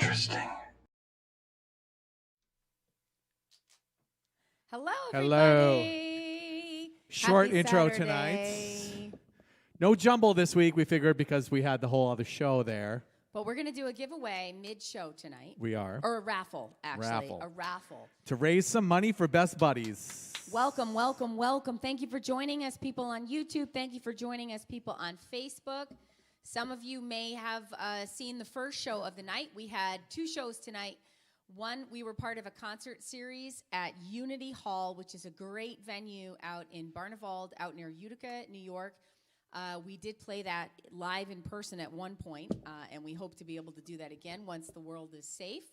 interesting. Hello, Hello. everybody. Short Happy intro Saturday. tonight. No jumble this week, we figured, because we had the whole other show there. But we're going to do a giveaway mid-show tonight. We are. Or a raffle, actually. Raffle. A raffle. To raise some money for Best Buddies. Welcome, welcome, welcome. Thank you for joining us, people on YouTube. Thank you for joining us, people on Facebook. Some of you may have seen the first show of the night. We had two shows tonight. One, we were part of a concert series at Unity Hall, which is a great venue out in Barneveld, out near Utica, New York. We did play that live in person at one point, and we hope to be able to do that again once the world is safe.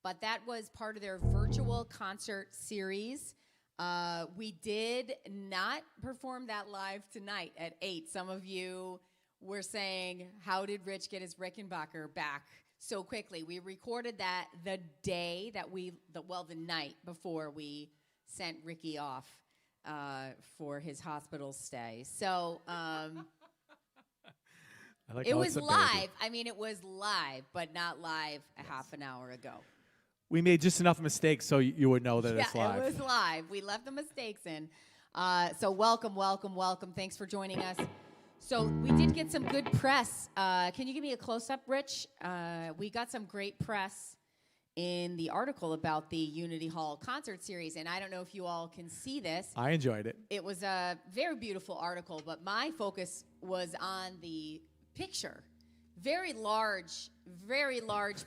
But that was part of their virtual concert series. We did not perform that live tonight at 8. Some of you were saying, how did Rich get his Rickenbacker back so quickly? We recorded that the day that the night before we sent Ricky off for his hospital stay. So it was live. I mean, it was live, but not live a half an hour ago. We made just enough mistakes so you would know that Yeah, it's live. it was live. We left the mistakes in. So welcome, welcome, welcome. Thanks for joining us. So we did get some good press. Can you give me a close-up, Rich? We got some great press in the article about the Unity Hall concert series, and I don't know if you all can see this. I enjoyed it. It was a very beautiful article, but my focus was on the picture. Very large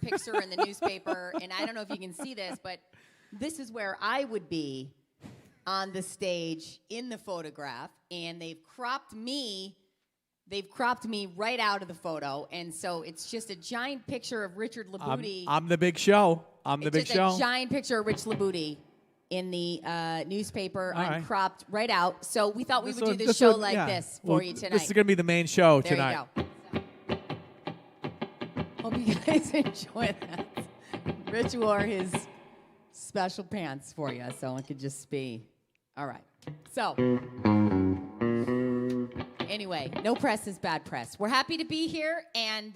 picture in the newspaper, and I don't know if you can see this, but this is where I would be on the stage in the photograph, and they've cropped me right out of the photo, and so it's just a giant picture of Richard Labuti. I'm the big show. It's a giant picture of Rich Labuti in the newspaper, cropped right out. So we thought we would do this show like this for you tonight. This is going to be the main show tonight. There you go. Hope you guys enjoy that. Rich wore his special pants for you, so it could just be. All right. So, anyway, no press is bad press. We're happy to be here, and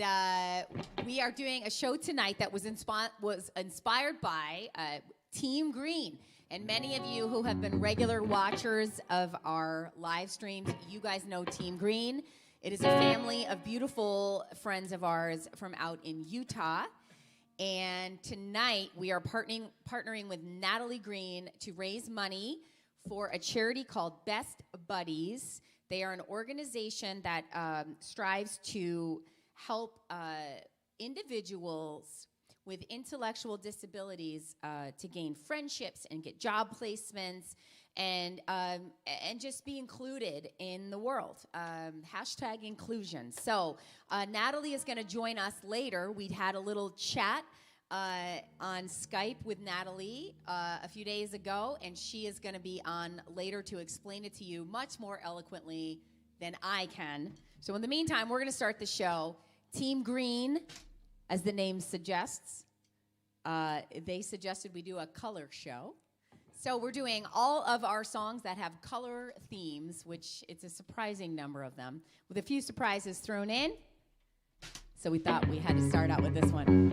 we are doing a show tonight that was inspired by Team Green. And many of you who have been regular watchers of our live streams, you guys know Team Green. It is a family of beautiful friends of ours from out in Utah. And tonight we are partnering with Natalie Green to raise money for a charity called Best Buddies. They are an organization that strives to help individuals with intellectual disabilities to gain friendships and get job placements and just be included in the world. Hashtag inclusion. So Natalie is going to join us later. We'd had a little chat on Skype with Natalie a few days ago, and she is going to be on later to explain it to you much more eloquently than I can. So in the meantime, we're going to start the show. Team Green, as the name suggests, they suggested we do a color show. So we're doing all of our songs that have color themes, which it's a surprising number of them, with a few surprises thrown in. So we thought we had to start out with this one.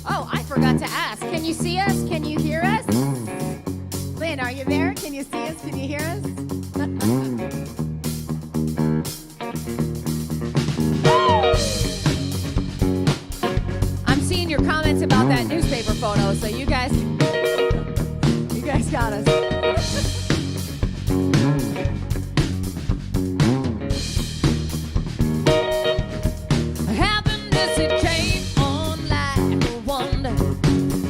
Oh, I forgot to ask. Can you see us? Can you hear us? Lynn, are you there? Can you see us? Can you hear us? I'm seeing your comments about that newspaper photo, so you guys got us. Happiness, it came on like a wonder.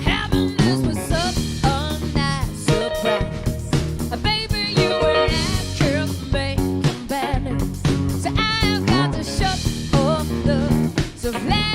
Happiness was such a nice surprise. Baby, you were after making balance, so I've got to shut off the supply.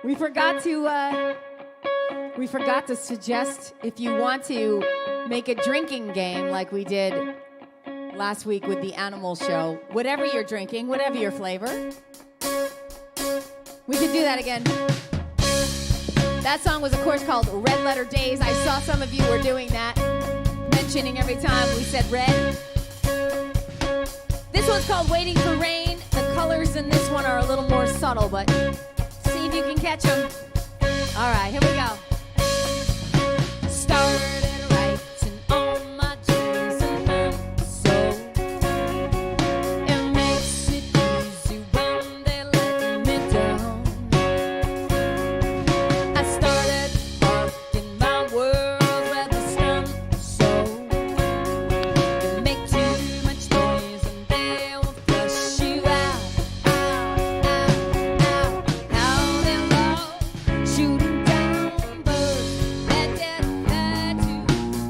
We forgot to suggest if you want to make a drinking game like we did last week with the animal show. Whatever you're drinking, whatever your flavor. We could do that again. That song was, of course, called Red Letter Days. I saw some of you were doing that, mentioning every time we said red. This one's called Waiting for Rain. The colors in this one are a little more subtle, but see if you can catch them. All right, here we go. Started writing all my dreams and my soul. It makes it easy when they let me down. I started walking my world where the sun so. You make too much noise and they will flush you out. Out and low, shooting down birds that get fed to.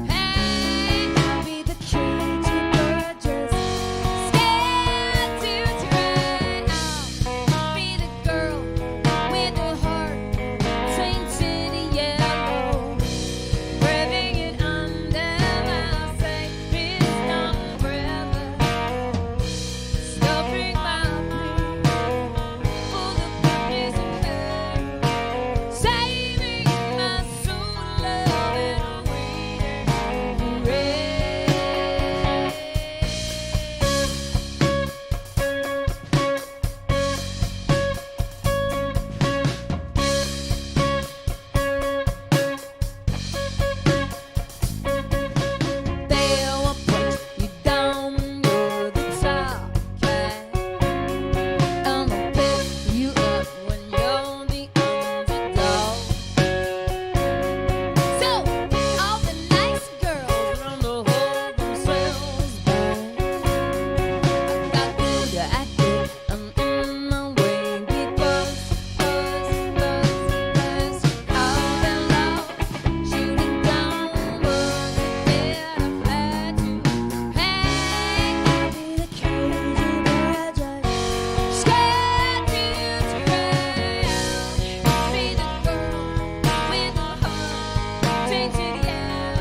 Hey, I'll be the cagey bird just scared to try out. I'll be the girl with the heart tainted yellow, waving it under my safest umbrella, stuffing my plate full of puppies and bears, saving my soul, love and waiting for rain. They'll put you down when you're the top cat, and they'll pick you up when you're the underdog. So all the nice girls run to hold themselves back. I got good at it, I'm in my way because out and loud, shooting down birds that get fed to. Hey, I'll be the crazy bird just scared to try out. I'll be the girl with the heart tainted yellow,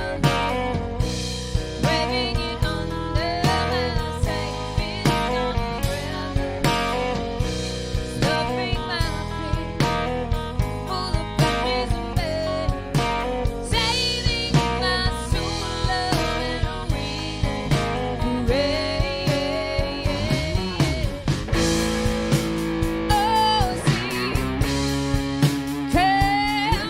waving it under my safest umbrella, stuffing my plate full of puppies and bears, saving my soul, love and waiting for rain. Oh, see, can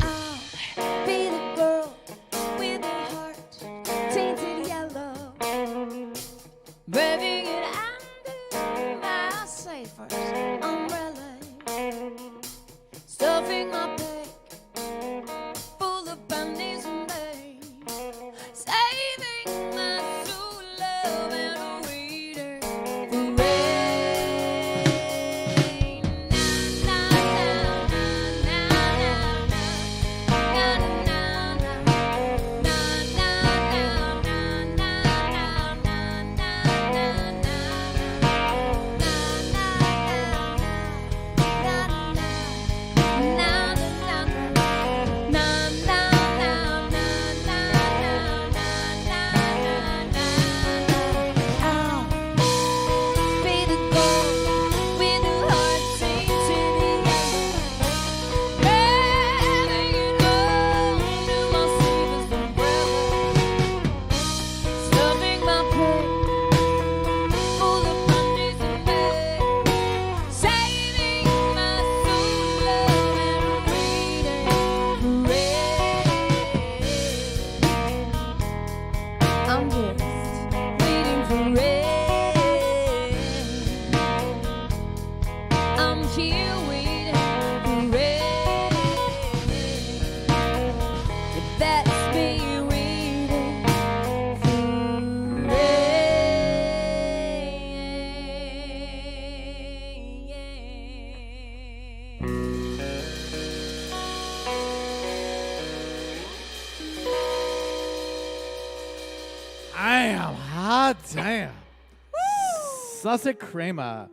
I'll be the girl with the heart tainted yellow, waving it under my safest umbrella, stuffing my plate full of bunnies and bears, saving my soul, love and waiting for rain. Na na na Hot damn. Sussex crema.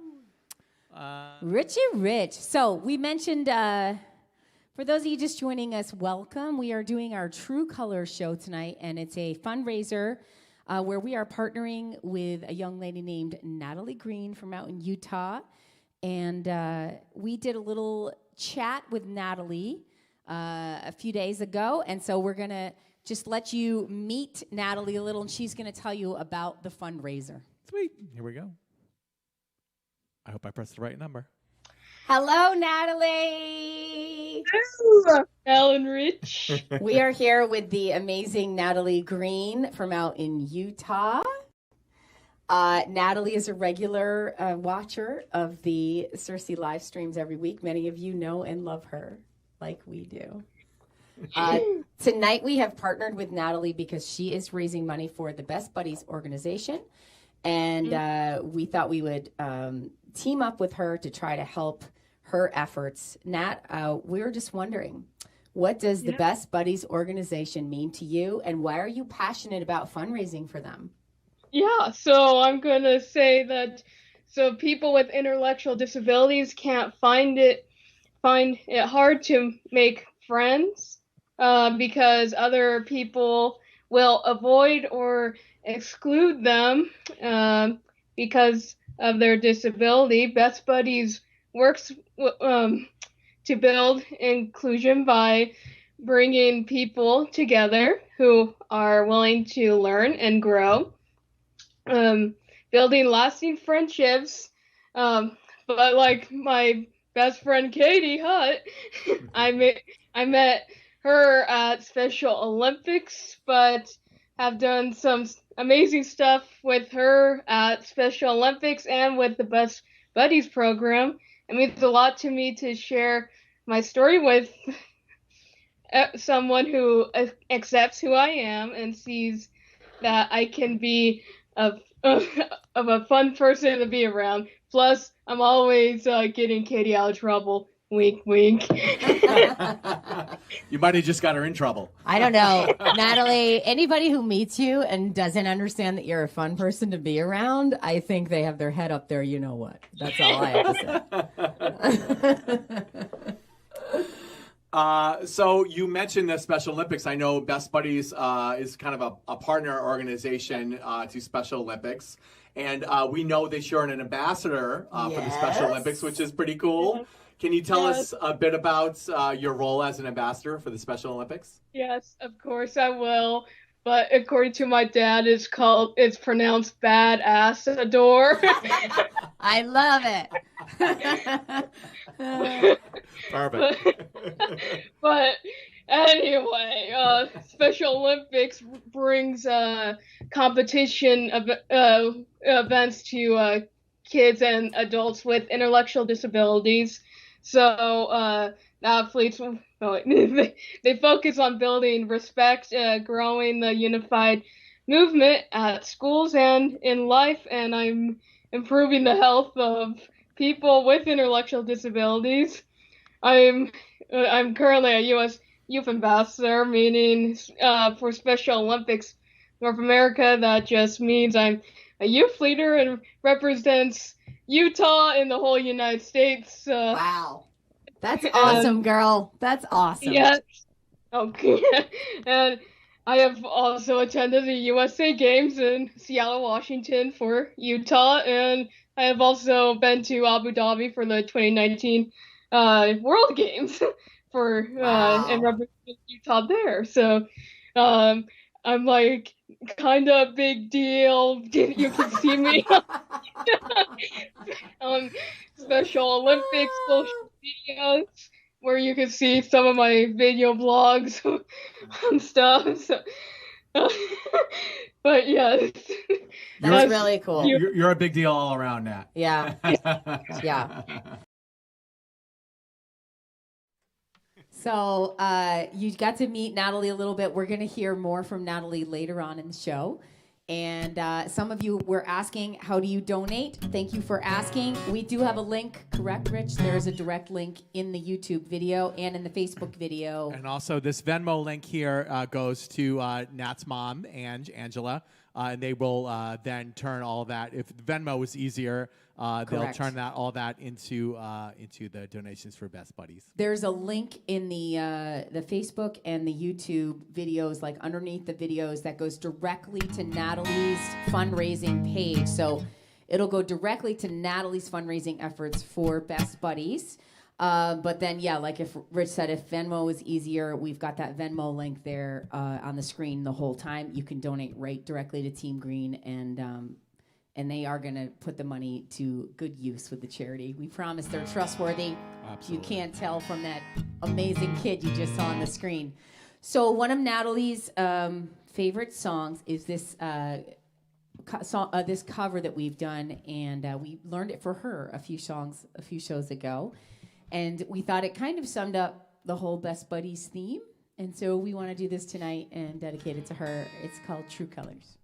Richie Rich. So we mentioned, for those of you just joining us, welcome. We are doing our True Colors show tonight, and it's a fundraiser where we are partnering with a young lady named Natalie Green from out in Utah. And we did a little chat with Natalie a few days ago, and so we're going to just let you meet Natalie a little, and she's going to tell you about the fundraiser. Sweet. Here we go. I hope I pressed the right number. Hello, Natalie. Hello, Alan Rich. We are here with the amazing Natalie Green from out in Utah. Natalie is a regular watcher of the Sirsy live streams every week. Many of you know and love her like we do. Tonight we have partnered with Natalie because she is raising money for the Best Buddies organization. And we thought we would team up with her to try to help her efforts. Nat, we were just wondering, what does the Best Buddies organization mean to you, and why are you passionate about fundraising for them? Yeah, so I'm going to say that so people with intellectual disabilities can't find it hard to make friends because other people will avoid or exclude them because of their disability. Best Buddies works to build inclusion by bringing people together who are willing to learn and grow, building lasting friendships. But like my best friend Katie Hutt, I met her at Special Olympics, but have done some amazing stuff with her at Special Olympics and with the Best Buddies program. It means a lot to me to share my story with someone who accepts who I am and sees that I can be of a fun person to be around. Plus, I'm always getting Katie out of trouble. Wink, wink. You might have just got her in trouble. I don't know. Natalie, anybody who meets you and doesn't understand that you're a fun person to be around, I think they have their head up there, you know what. That's all I have to say. So you mentioned the Special Olympics. I know Best Buddies is kind of a partner organization to Special Olympics. And we know that you're an ambassador for the Special Olympics, which is pretty cool. Can you tell us a bit about your role as an ambassador for the Special Olympics? Yes, of course I will. But according to my dad, it's pronounced bad-ass-ador. I love it. Perfect. But anyway, Special Olympics brings competition events to kids and adults with intellectual disabilities. So athletes, they focus on building respect, growing the unified movement at schools and in life, and I'm improving the health of people with intellectual disabilities. I'm currently a U.S. Youth Ambassador, meaning for Special Olympics North America. That just means I'm a youth leader and represents Utah in the whole United States. Wow. That's awesome, girl. That's awesome. Yes. Okay. And I have also attended the USA Games in Seattle, Washington for Utah, and I have also been to Abu Dhabi for the 2019 World Games for and represented Utah there. So I'm like kind of big deal. You can see me on Special Olympics social medias where you can see some of my video blogs and stuff. So, but yeah, that's really cool. You're a big deal all around, Nat. Yeah. Yeah. So you got to meet Natalie a little bit. We're going to hear more from Natalie later on in the show. And some of you were asking, how do you donate? Thank you for asking. We do have a link, correct, Rich? There's a direct link in the YouTube video and in the Facebook video. And also this Venmo link here goes to Nat's mom, Angela. and they will then turn all of that. If Venmo is easier, they'll turn all that into the donations for Best Buddies. There's a link in the Facebook and the YouTube videos, like underneath the videos, that goes directly to Natalie's fundraising page. So it'll go directly to Natalie's fundraising efforts for Best Buddies. But then, yeah, like if Rich said, if Venmo is easier, we've got that Venmo link there on the screen the whole time. You can donate right directly to Team Green, and they are going to put the money to good use with the charity. We promise they're trustworthy. Absolutely. You can't tell from that amazing kid you just saw on the screen. So one of Natalie's favorite songs is this this cover that we've done, and we learned it for her a few shows ago. And we thought it kind of summed up the whole Best Buddies theme. And so we want to do this tonight and dedicate it to her. It's called True Colors.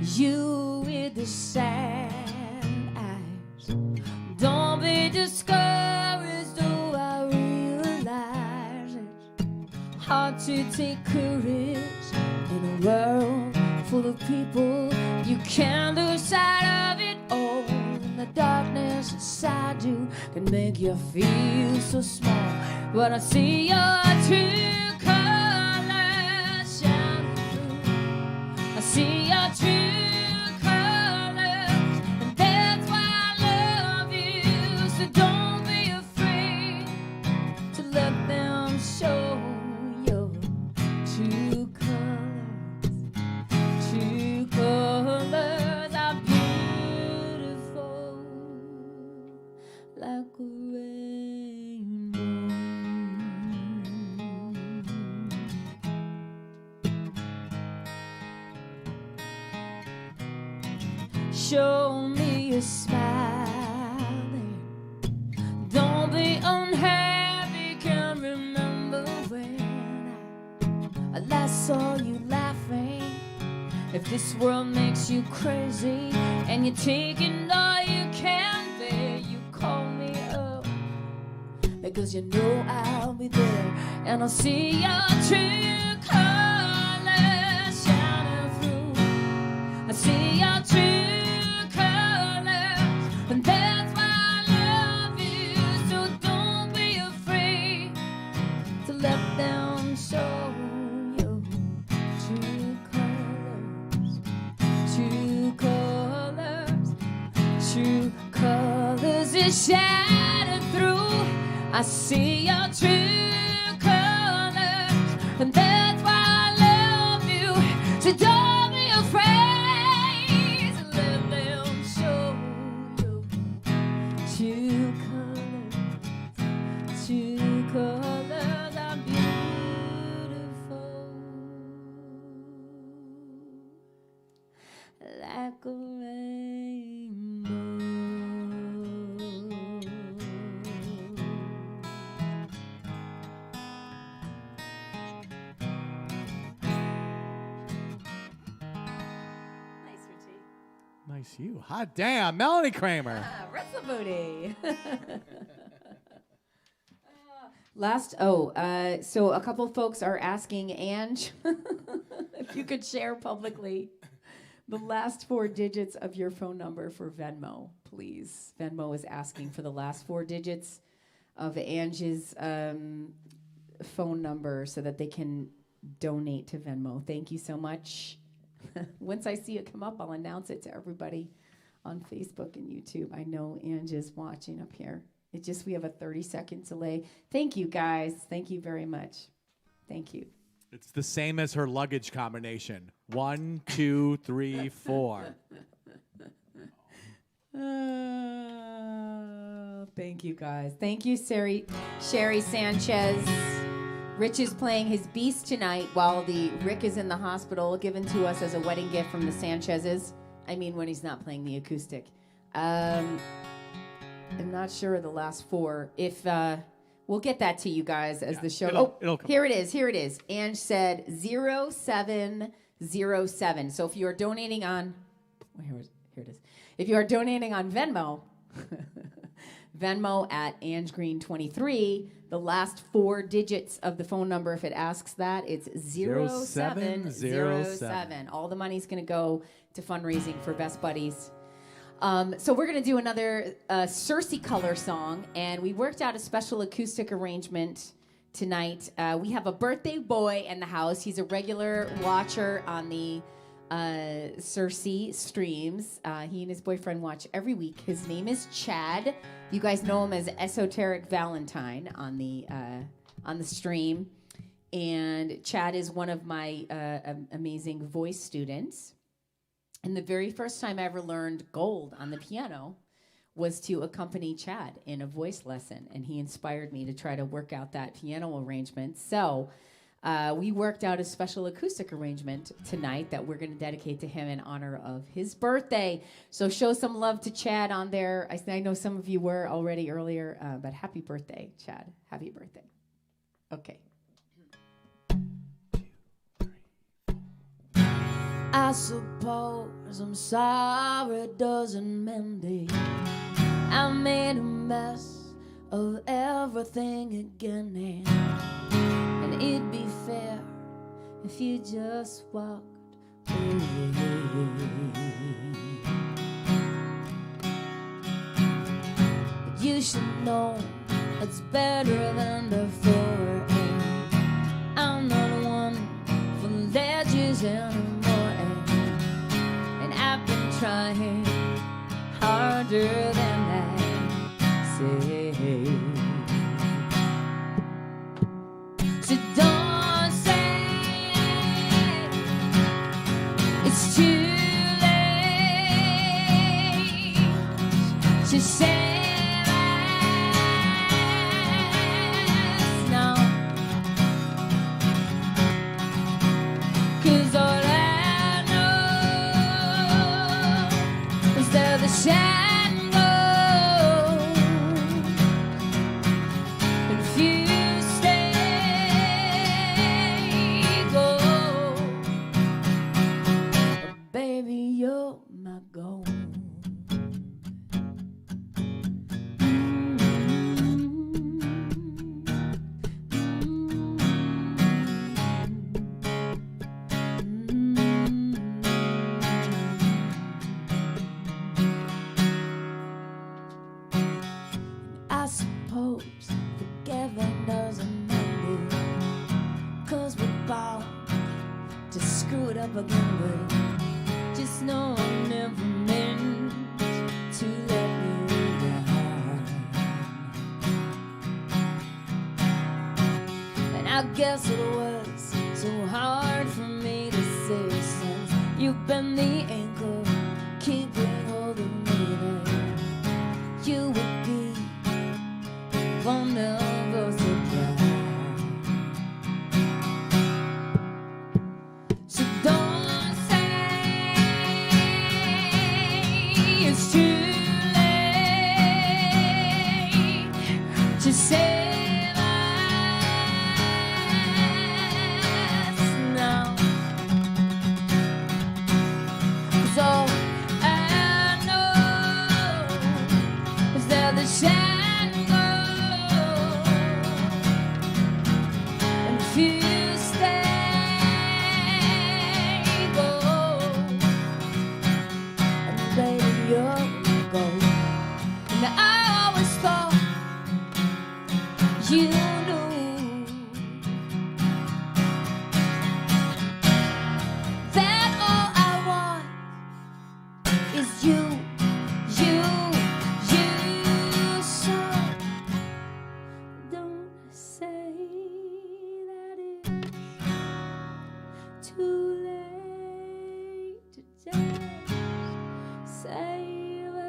You with the sad eyes, don't be discouraged, though I realize it's hard to take courage in a world full of people. You can't lose sight of it all, and the darkness inside you can make you feel so small. But I see your true colors shine through. I see your true colors, and that's why I love you. So don't be afraid to let them show your true colors. True colors are beautiful, like a rainbow. Show me a smile, don't be unhappy. Can't remember when I last saw you laughing. If this world makes you crazy and you're taking all you can bear, you call me up, because you know I'll be there, and I'll see your true colors shining through. I see your true colors, and that's why I love you. So don't be afraid to let them show you true colors. True colors, true colors is shining through. I see your true colors, and that's why I love you. So don't be afraid to let them show you true colors. True colors are beautiful, like a rainbow. Nice, Richie. Nice you. Hot damn, Melanie Kramer. Wrestle booty. So a couple folks are asking Ange if you could share publicly the last 4 digits of your phone number for Venmo, please. Venmo is asking for the last 4 digits of Ange's phone number so that they can donate to Venmo. Thank you so much. Once I see it come up, I'll announce it to everybody on Facebook and YouTube. I know Ange is watching up here. We have a 30-second delay. Thank you, guys. Thank you very much. Thank you. It's the same as her luggage combination. 1, 2, 3, 4. Thank you, guys. Thank you, Sherry Sanchez. Rich is playing his Beast tonight while Rick is in the hospital, given to us as a wedding gift from the Sanchez's. I mean, when he's not playing the acoustic. I'm not sure of the last 4. If we'll get that to you guys as the show. It'll come. Here it is. Ange said 0707. So if you are donating on, here it is. If you are donating on Venmo, Venmo at AngeGreen23. The last 4 digits of the phone number, if it asks that, it's 0707. All the money's going to go to fundraising for Best Buddies. So we're going to do another Sirsy color song, and we worked out a special acoustic arrangement tonight. We have a birthday boy in the house. He's a regular watcher on the Sirsy streams. He and his boyfriend watch every week. His name is Chad. You guys know him as Esoteric Valentine on the stream. And Chad is one of my amazing voice students. And the very first time I ever learned gold on the piano was to accompany Chad in a voice lesson. And he inspired me to try to work out that piano arrangement. So we worked out a special acoustic arrangement tonight that we're going to dedicate to him in honor of his birthday. So show some love to Chad on there. I know some of you were already earlier, but happy birthday, Chad. Happy birthday. Okay. I suppose I'm sorry it doesn't mend it. I made a mess of everything again, and it'd be fair if you just walked away. But you should know it's better than before, and I'm not one for ledges anymore. I've been trying harder than I say. So don't say it's too late to say that now, 'cause all the shadow, and if you stay, go, baby, you're my goal. I suppose forgiving doesn't mend it, 'cause we're bound to screw it up again, but just know I never meant to let you down. And I guess it was so hard for me to say, since you've been the anchor keeping hold of me, that you would be vulnerable to pride. So don't say it's too late to save us now. So I know is that the shadow. You knew that all I want is you. So don't say that it's too late to just save us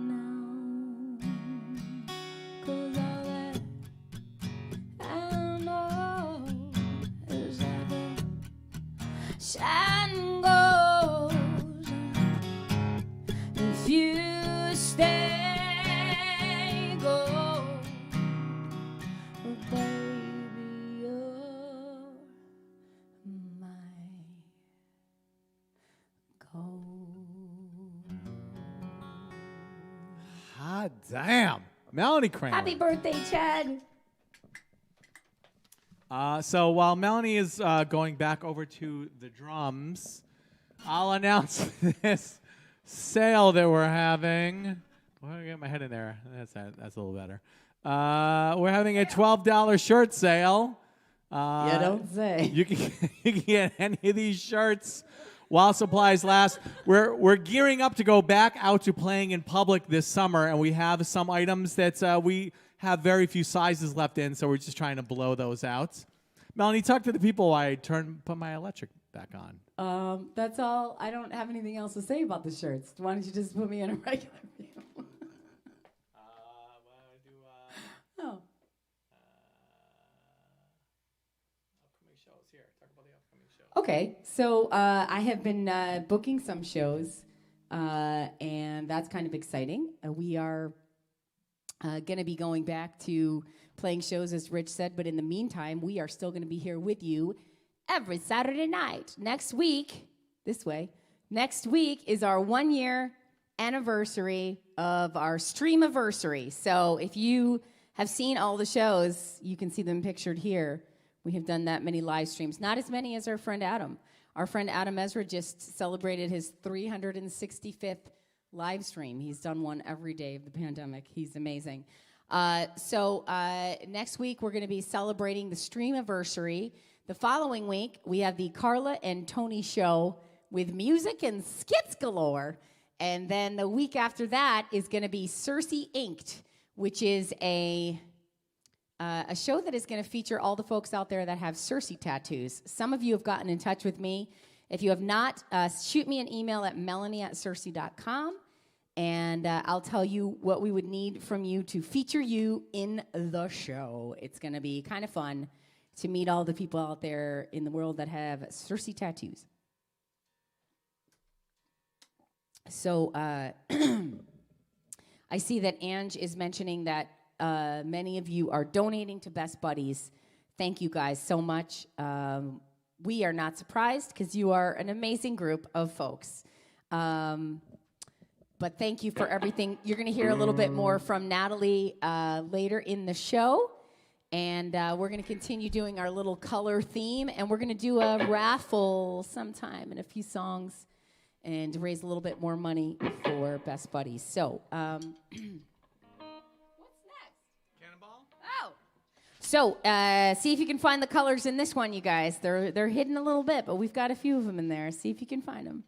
now. 'Cause all that I know is that the shine goes, and if you stay, go, oh, baby, you're my gold. God damn. Melanie Kramer. Happy birthday, Chad. So while Melanie is going back over to the drums, I'll announce this sale that we're having. I'm going to get my head in there. That's a little better. We're having a $12 shirt sale. You don't say. You can get any of these shirts while supplies last. We're gearing up to go back out to playing in public this summer, and we have some items that we have very few sizes left in, so we're just trying to blow those out. Melanie, talk to the people while I put my electric back on. That's all. I don't have anything else to say about the shirts. Why don't you just put me in a regular view? Oh. Here. Talk about the upcoming shows. Okay, so I have been booking some shows, and that's kind of exciting. We are going to be going back to playing shows, as Rich said, but in the meantime, we are still going to be here with you every Saturday night. Next week is our 1-year anniversary of our Streamiversary. So if you have seen all the shows, you can see them pictured here. We have done that many live streams, not as many as our friend Adam. Our friend Adam Ezra just celebrated his 365th live stream. He's done one every day of the pandemic. He's amazing. So next week, we're going to be celebrating the Streamiversary. The following week, we have the Carla and Tony show with music and skits galore. And then the week after that is going to be Sirsy Inked, which is a show that is going to feature all the folks out there that have Sirsy tattoos. Some of you have gotten in touch with me. If you have not, shoot me an email at melanie@sirsy.com, and I'll tell you what we would need from you to feature you in the show. It's going to be kind of fun to meet all the people out there in the world that have Sirsy tattoos. So I see that Ange is mentioning that many of you are donating to Best Buddies. Thank you guys so much. We are not surprised because you are an amazing group of folks. But thank you for everything. You're going to hear a little bit more from Natalie later in the show. And we're going to continue doing our little color theme. And we're going to do a raffle sometime in a few songs and raise a little bit more money for Best Buddies. So, what's next? Cannonball? Oh. So, see if you can find the colors in this one, you guys. They're hidden a little bit, but we've got a few of them in there. See if you can find them.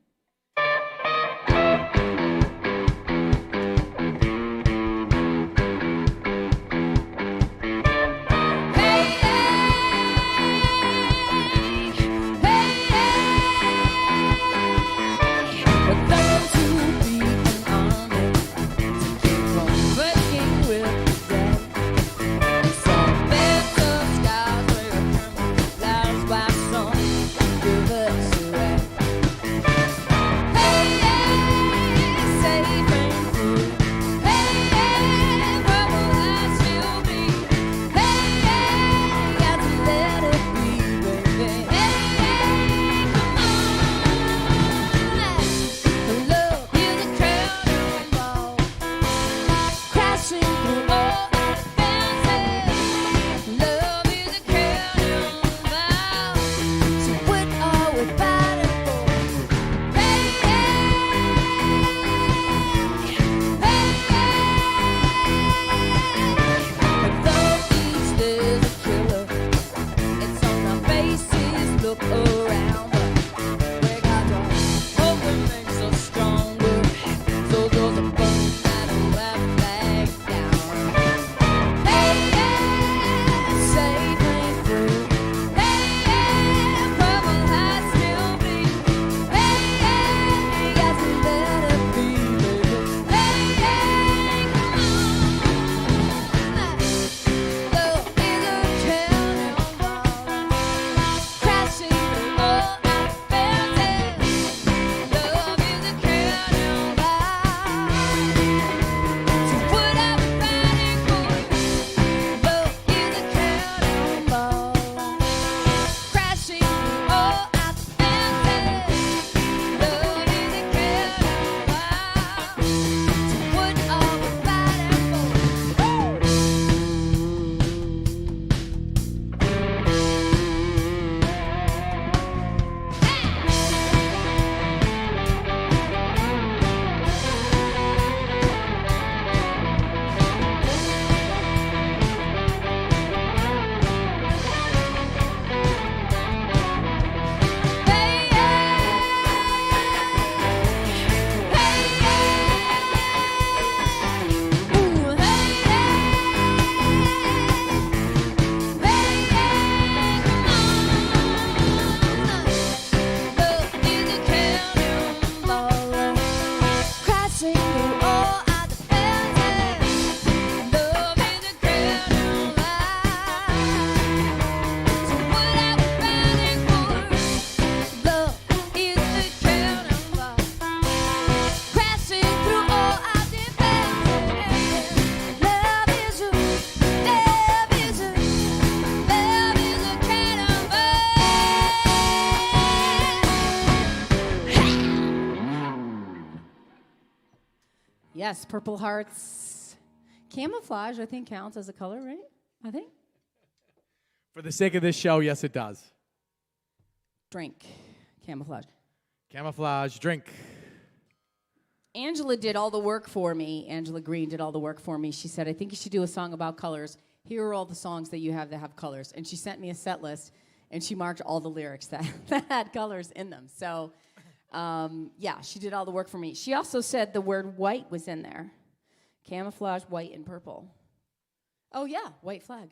Yes, Purple Hearts. Camouflage, I think, counts as a color, right? I think. For the sake of this show, yes, it does. Drink. Camouflage. Camouflage, drink. Angela did all the work for me. Angela Green did all the work for me. She said, I think you should do a song about colors. Here are all the songs that you have that have colors. And she sent me a set list, and she marked all the lyrics that had colors in them. So, yeah, she did all the work for me. She also said the word white was in there. Camouflage, white, and purple. Oh, yeah, white flag.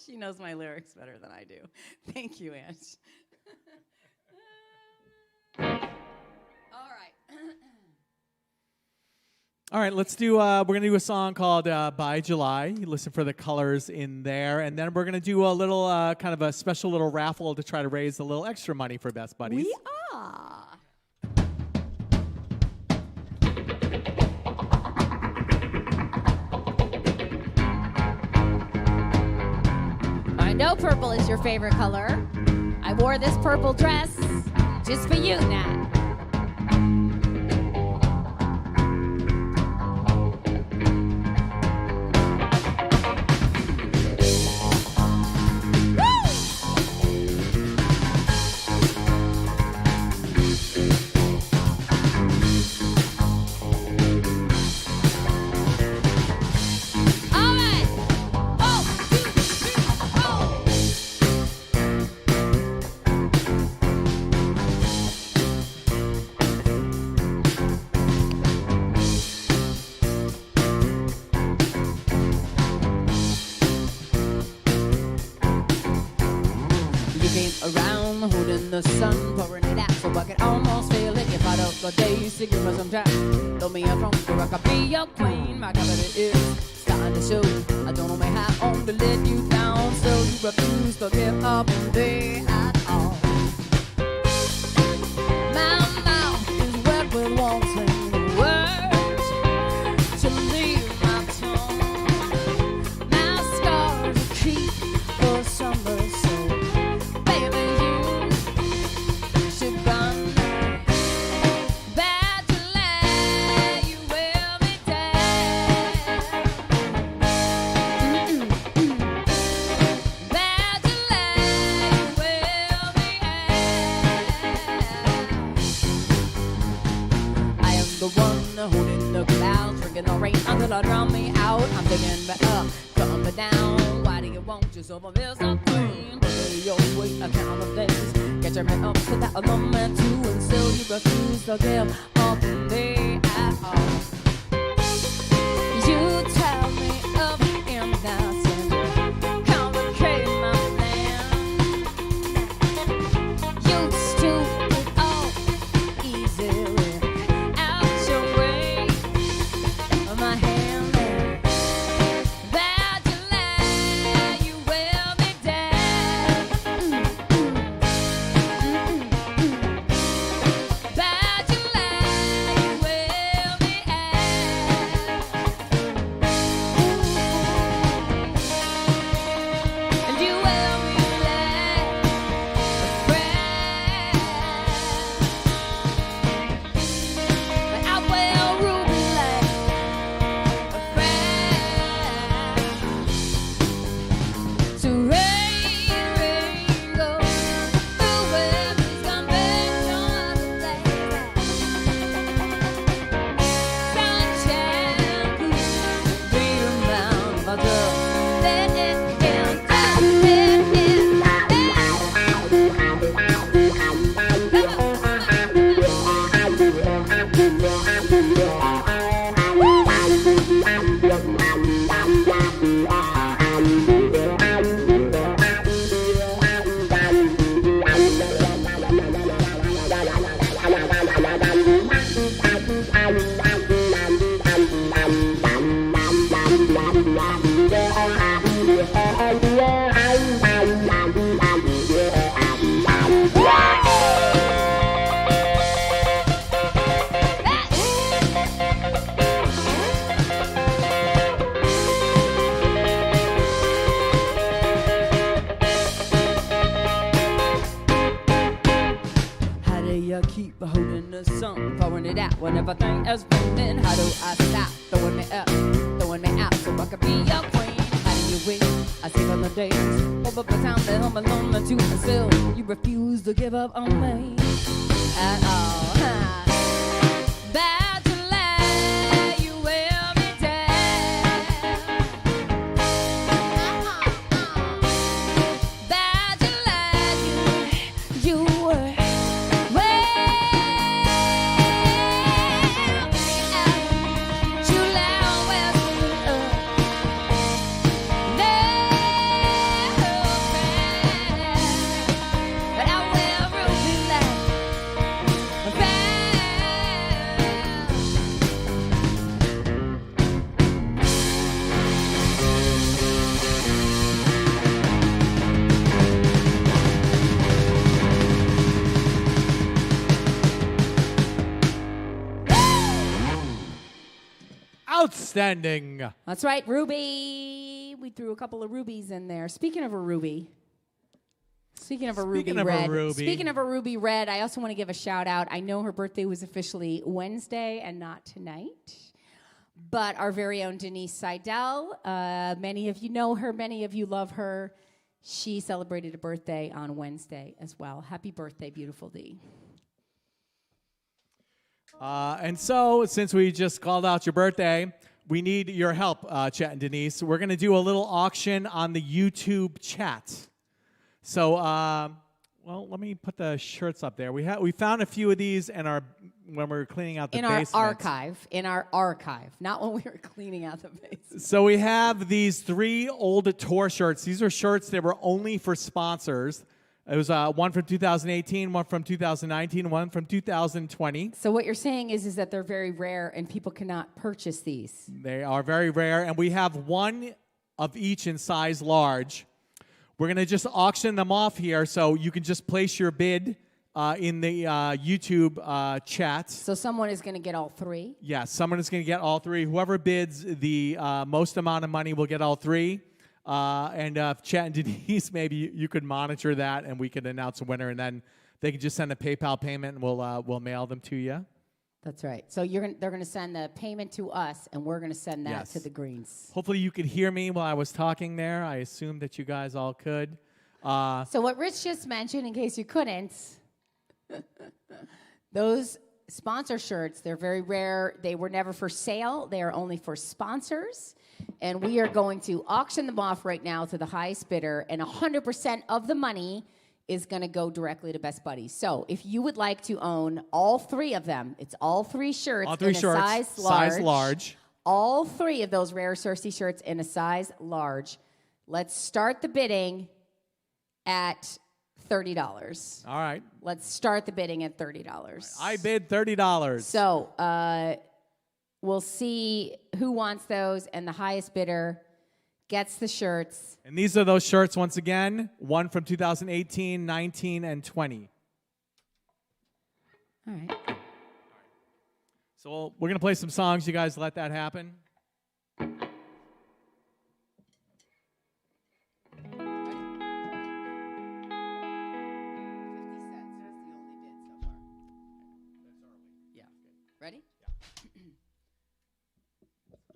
She knows my lyrics better than I do. Thank you, Ange. All right. All right, let's do, we're going to do a song called By July. You listen for the colors in there. And then we're going to do a little, kind of a special little raffle to try to raise a little extra money for Best Buddies. We are. I know purple is your favorite color. I wore this purple dress just for you, Nat. Around, holding the sun, pouring it out, so I can almost feel it. If I don't go days to give me some time, throw me a phone so I can be your queen. My confidence is starting to show. I don't know how on to let you down, so you refuse to give up on me at all. My mouth is wet with wanting words to leave my tongue. My scars are cheap for summer. Holding the clouds, drinking the rain until I drown me out. I'm thinking back up, cutting me down. Why do you want you so feel so clean? But your way, I count the days. Catching me up to that other man too, and still you refuse to give up on me at all. You tell me up in that center, complicate my plan. You stupid, all easy. Keep holding the sun, pouring it out when everything is burning. How I could be your queen. How do you wait? I see on the days. Over the time that I'm alone to myself. You refuse to give up on me at all. Bad to let you wear me down. Bad to let you wear. Outstanding. That's right, Ruby. We threw a couple of rubies in there. Speaking of a ruby. Speaking of a ruby red, I also want to give a shout out. I know her birthday was officially Wednesday and not tonight. But our very own Denise Seidel, many of you know her, many of you love her. She celebrated a birthday on Wednesday as well. Happy birthday, beautiful Dee. And so, since we just called out your birthday, we need your help, Chet and Denise. We're going to do a little auction on the YouTube chat. So, well, let me put the shirts up there. We found a few of these when we were cleaning out the basement. In our archive, not when we were cleaning out the basement. So we have these 3 old tour shirts. These are shirts that were only for sponsors. It was one from 2018, one from 2019, one from 2020. So what you're saying is that they're very rare and people cannot purchase these. They are very rare, and we have one of each in size large. We're going to just auction them off here, so you can just place your bid in the YouTube chat. So someone is going to get all 3? Yes, someone is going to get all 3. Whoever bids the most amount of money will get all 3. And Chet and Denise, maybe you could monitor that, and we could announce a winner, and then they can just send a PayPal payment, and we'll mail them to you. That's right. So they're going to send the payment to us, and we're going to send that to the Greens. Hopefully you could hear me while I was talking there. I assumed that you guys all could. So what Rich just mentioned, in case you couldn't, those sponsor shirts, they're very rare. They were never for sale. They are only for sponsors. And we are going to auction them off right now to the highest bidder, and 100% of the money is going to go directly to Best Buddies. So if you would like to own all 3 of them, it's all 3 shirts in a size large. All 3 of those rare Sirsy shirts in a size large. Let's start the bidding at $30. All right. Let's start the bidding at $30. I bid $30. So we'll see who wants those, and the highest bidder gets the shirts. And these are those shirts, once again, one from 2018, 19, and 20. All right. So we're going to play some songs. You guys let that happen. Ready? Yeah.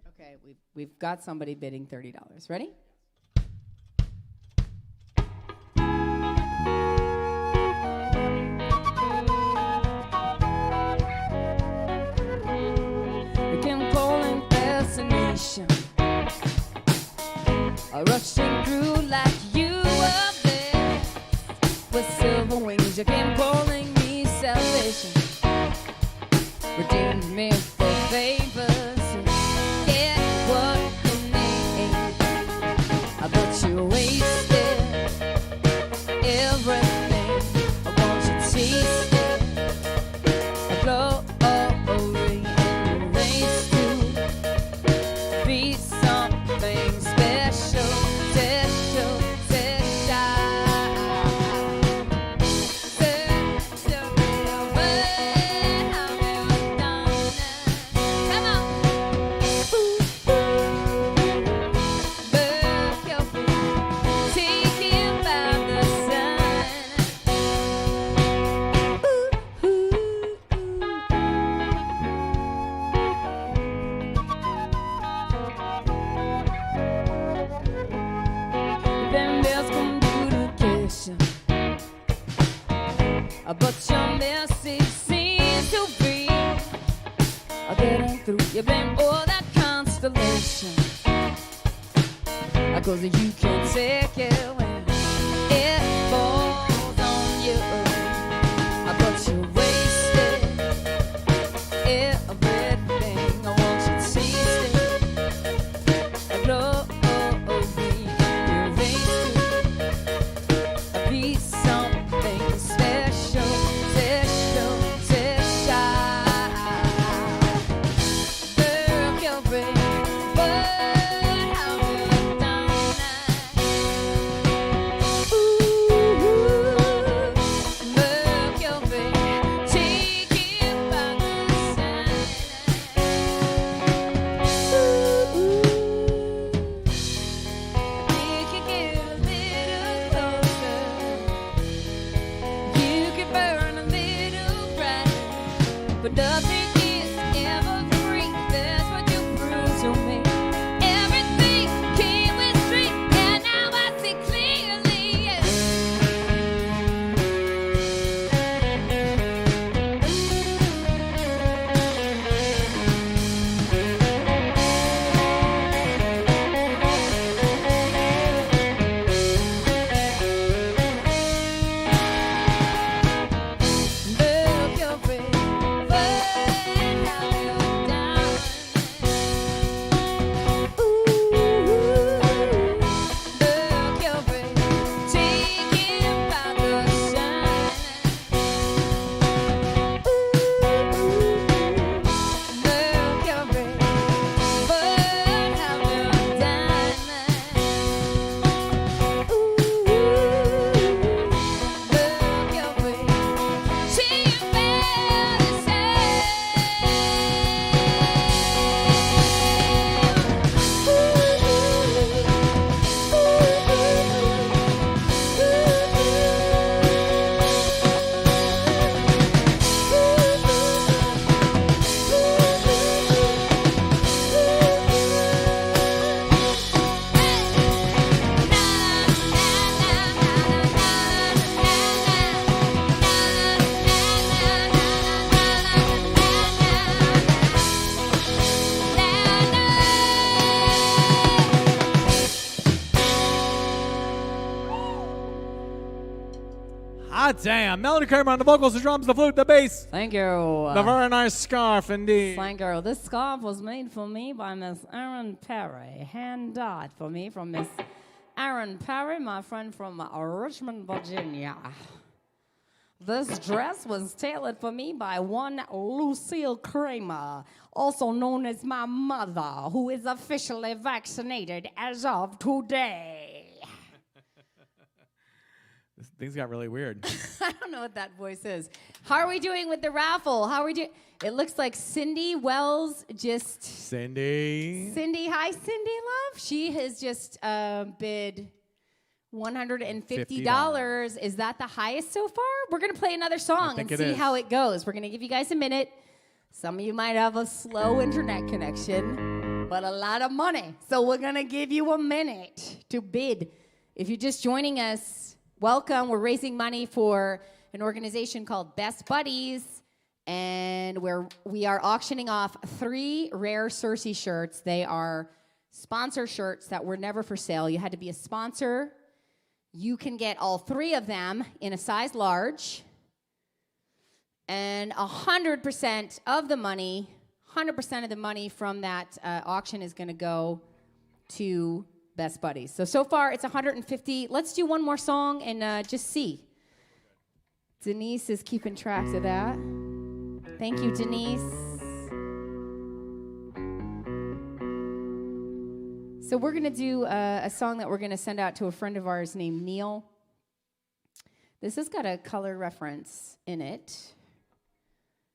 Okay, we've got somebody bidding $30. Ready? A chemical fascination, rushing through like you were there with silver wings. You came calling me salvation. Redeemed me for favors, get what you need. But you wasted everything. I want you to taste it. Glory and race to be something special, special, special. You blame all that constellation, 'cause you can't take it when it falls on you. But you wasted everything. I want you to taste it. Glory, you wasted. Be something special, special, special. Mercury, but how you done that? Mercury, take it by the side. You can get a little closer. You can burn a little brighter, but nothing is ever free. That's what you prove to me. Everything came with street, and now I see clearly. Mercury, but how you done? Mercury, take it by the shine. Mercury, but how you done? Mercury, take it by the Hot damn. Melody Kramer on the vocals, the drums, the flute, the bass. Thank you. The very nice scarf, indeed. Thank you. This scarf was made for me by Miss Erin Perry. Hand dyed for me from Miss Erin Perry, my friend from Richmond, Virginia. This dress was tailored for me by one Lucille Kramer, also known as my mother, who is officially vaccinated as of today. Things got really weird. I don't know what that voice is. How are we doing with the raffle? How are we doing? It looks like Cindy Wells just... Cindy. Hi, Cindy Love. She has just bid $150. Is that the highest so far? We're going to play another song and see how it goes. We're going to give you guys a minute. Some of you might have a slow internet connection, but a lot of money. So we're going to give you a minute to bid. If you're just joining us, welcome. We're raising money for an organization called Best Buddies, and we are auctioning off 3 rare Sirsy shirts. They are sponsor shirts that were never for sale. You had to be a sponsor. You can get all 3 of them in a size large, and 100% of the money, 100% of the money from that auction is going to go to Best Buddies. So far it's 150. Let's do one more song and just see. Denise is keeping track of that. Thank you, Denise. So we're going to do a song that we're going to send out to a friend of ours named Neil. This has got a color reference in it.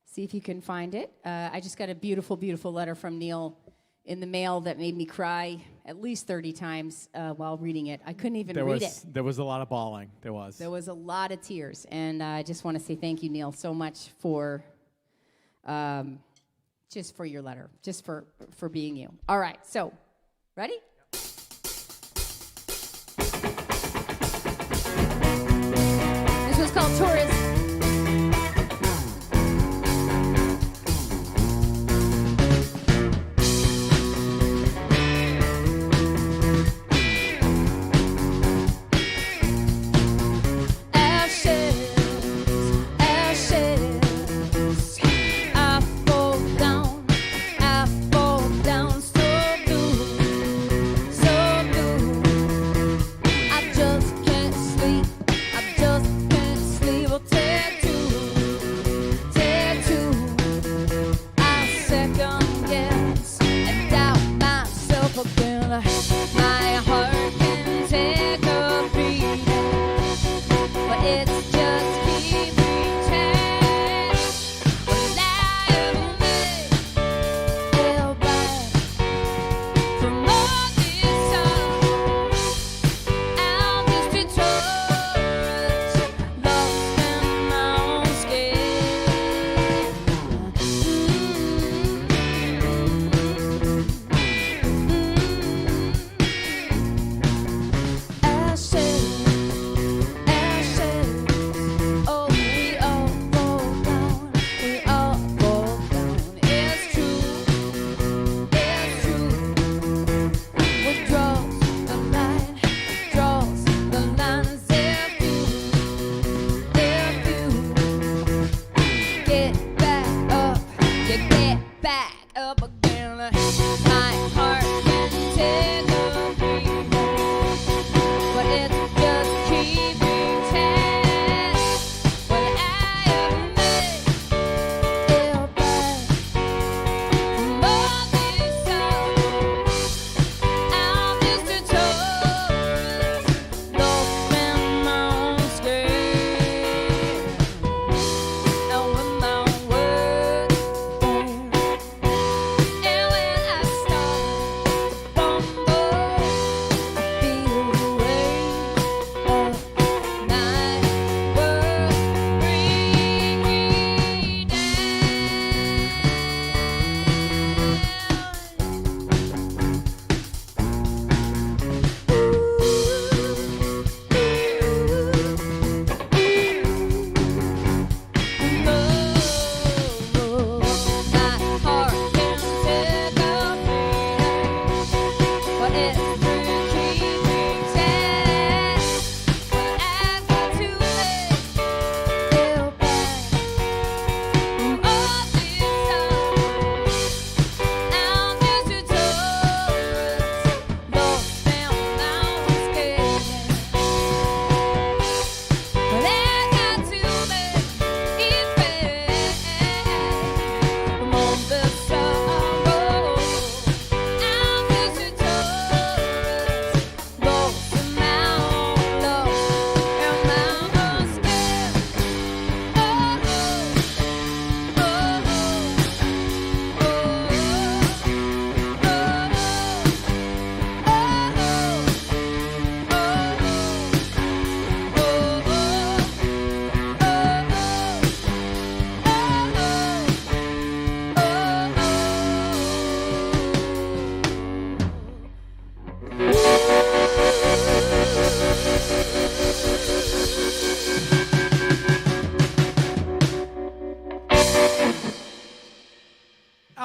See if you can find it. I just got a beautiful, beautiful letter from Neil in the mail that made me cry at least 30 times while reading it. I couldn't even read it. There was a lot of bawling. There was a lot of tears. And I just want to say thank you, Neil, so much for just for your letter, just for being you. All right, so ready? This was called Tourist.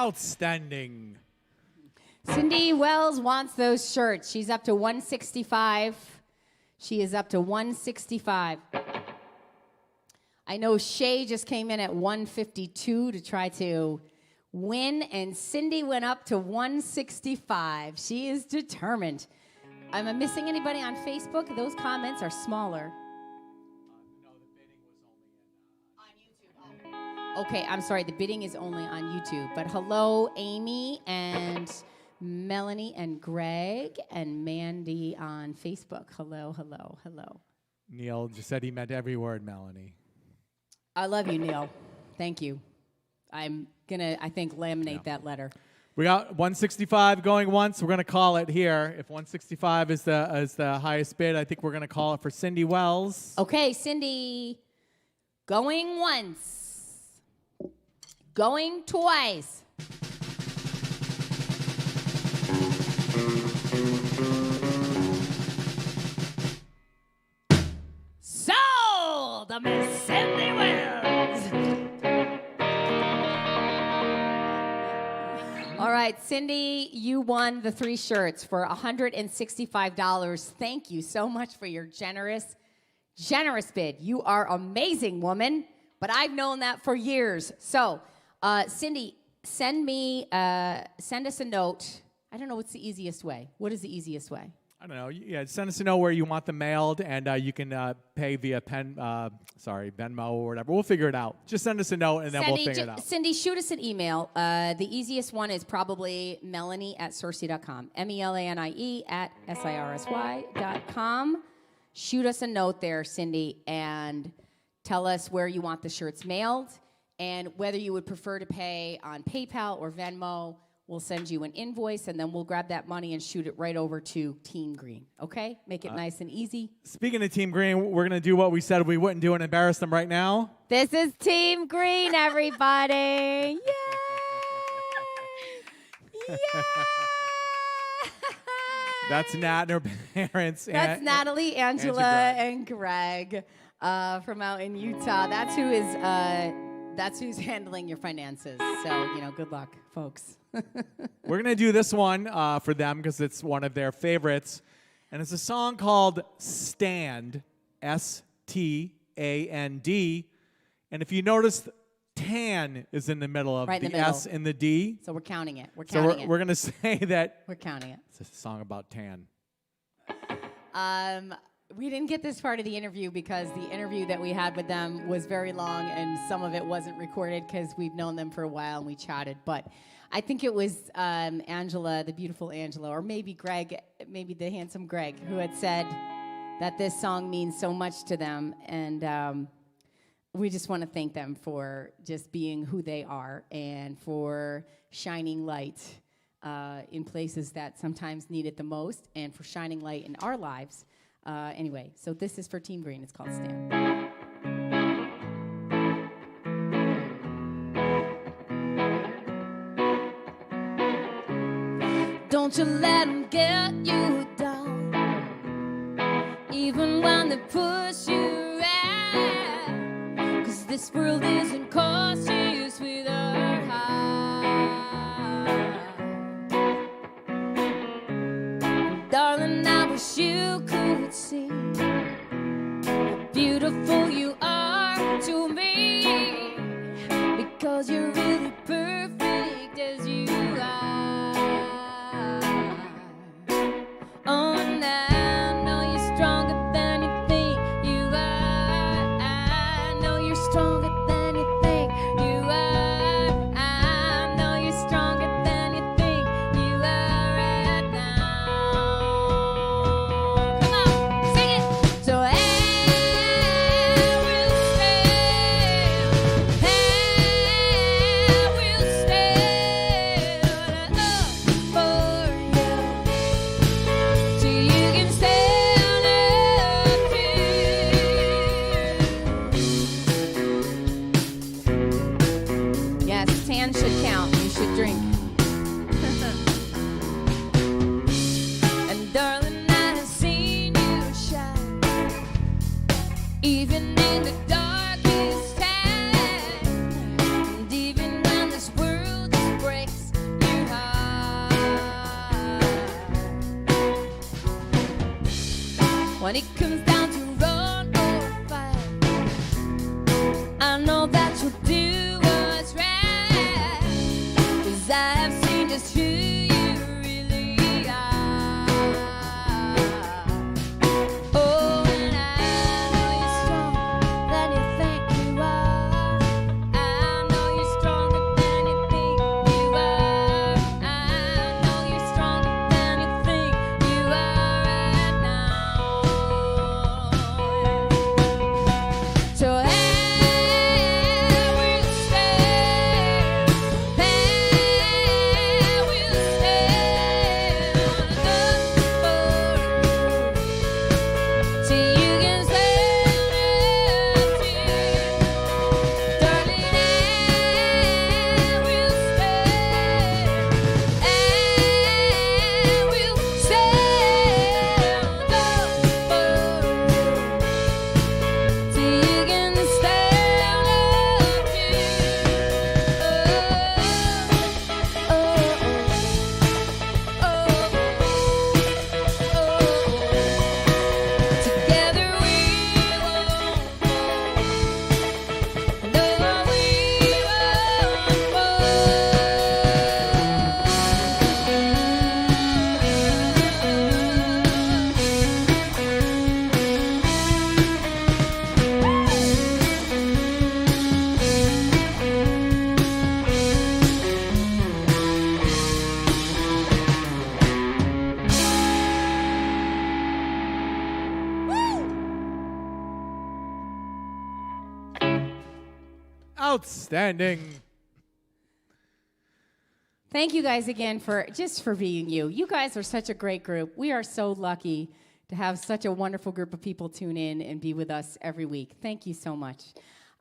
Outstanding. Cindy Wells wants those shirts. She's up to 165. She is up to 165. I know Shay just came in at 152 to try to win, and Cindy went up to 165. She is determined. Am I missing anybody on Facebook? Those comments are smaller. No, the bidding was only on YouTube. Okay, I'm sorry. The bidding is only on YouTube. But hello, Amy and Melanie and Greg and Mandy on Facebook. Hello, hello, hello. Neil just said he meant every word, Melanie. I love you, Neil. Thank you. I'm going to, I think, laminate that letter. We got 165 going once. We're going to call it here. If 165 is the highest bid, I think we're going to call it for Cindy Wells. Okay, Cindy. Going once. Going twice. Sold! Miss Cindy Wells. All right, Cindy, you won the 3 shirts for $165. Thank you so much for your generous bid. You are amazing, woman, but I've known that for years. So, Cindy, send us a note. I don't know what's the easiest way. What is the easiest way? I don't know. Yeah, send us a note where you want them mailed, and you can pay via Venmo or whatever. We'll figure it out. Just send us a note, and then we'll figure it out. Cindy, shoot us an email. The easiest one is probably Melanie@Sirsy.com. MELANIE@SIRSY.com. Shoot us a note there, Cindy, and tell us where you want the shirts mailed, and whether you would prefer to pay on PayPal or Venmo. We'll send you an invoice, and then we'll grab that money and shoot it right over to Team Green, okay? Make it nice and easy. Speaking of Team Green, we're going to do what we said we wouldn't do and embarrass them right now. This is Team Green, everybody. Yay! Yay! That's Nat and her parents. That's Natalie, Angela, and Greg from out in Utah. That's who's handling your finances. So, good luck, folks. We're going to do this one for them because it's one of their favorites. And it's a song called Stand, S-T-A-N-D. And if you notice, tan is in the middle of the S and the D. So we're counting it. We're going to say that we're counting it. It's a song about tan. We didn't get this part of the interview because the interview that we had with them was very long and some of it wasn't recorded because we've known them for a while and we chatted. But I think it was Angela, the beautiful Angela, or maybe Greg, maybe the handsome Greg, who had said that this song means so much to them. And we just want to thank them for just being who they are and for shining light in places that sometimes need it the most and for shining light in our lives. Anyway, so this is for Team Green. It's called Stand. Don't you let them get you down, even when they push you out, 'cause this world isn't cautious with our heart. Darling, I wish you could see how beautiful you are to me, because you're really perfect as you are. Oh, now I know you're stronger than you think you are. I know you're stronger than you think you are. I know you're stronger than you think you are right now. Come on, sing it. when it comes down to run or fight. I know that you'll do what's right, 'cause I have seen just who you really are. Oh, and I know you're stronger than you think you are. I know you're stronger than you think you are. I know you're stronger than you think you are right now. So I will stand, I will stand up for you, so you can stand up too. Darling, I will stand, I will stand up for you, so you can stand up too. Oh, oh, oh, oh. Together we won't fall. No, we won't Outstanding. Thank you guys again for being you. You guys are such a great group. We are so lucky to have such a wonderful group of people tune in and be with us every week. Thank you so much.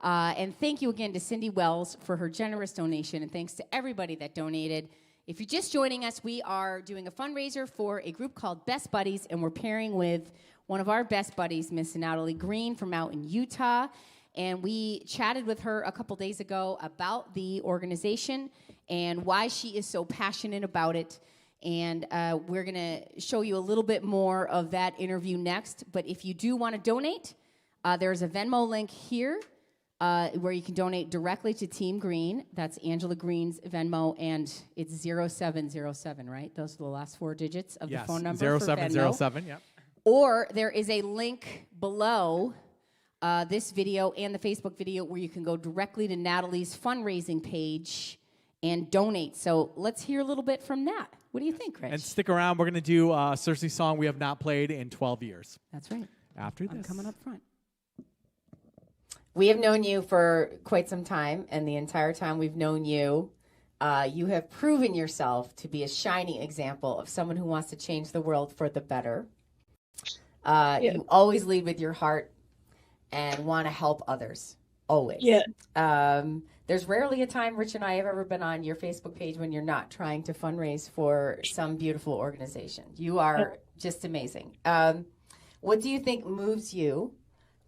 And thank you again to Cindy Wells for her generous donation, and thanks to everybody that donated. If you're just joining us, we are doing a fundraiser for a group called Best Buddies, and we're pairing with one of our best buddies, Miss Natalie Green from out in Utah. And we chatted with her a couple days ago about the organization and why she is so passionate about it. And we're going to show you a little bit more of that interview next. But if you do want to donate, there's a Venmo link here where you can donate directly to Team Green. That's Angela Green's Venmo, and it's 0707, right? Those are the last four digits of the phone number for Venmo. 0707, yep. Or there is a link below this video and the Facebook video where you can go directly to Natalie's fundraising page and donate. So let's hear a little bit from Nat. What do you think, Rich? And stick around. We're going to do a Sirsy song we have not played in 12 years. That's right. After this. I'm coming up front. We have known you for quite some time, and the entire time we've known you, you have proven yourself to be a shining example of someone who wants to change the world for the better. You always lead with your heart and want to help others, always. Yeah. There's rarely a time, Rich and I, have ever been on your Facebook page when you're not trying to fundraise for some beautiful organization. You are just amazing. What do you think moves you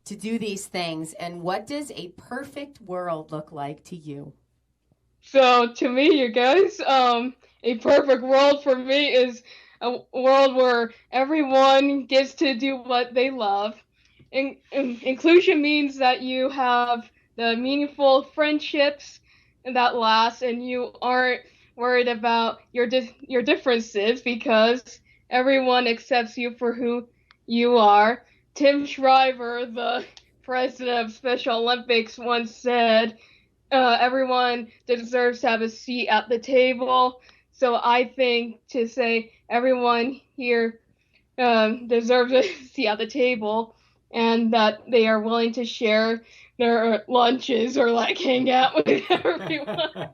to do these things, and what does a perfect world look like to you? So to me, you guys, a perfect world for me is a world where everyone gets to do what they love. Inclusion means that you have the meaningful friendships that last, and you aren't worried about your differences because everyone accepts you for who you are. Tim Shriver, the president of Special Olympics, once said, everyone deserves to have a seat at the table. So I think to say everyone here deserves a seat at the table, and that they are willing to share their lunches or like hang out with everyone.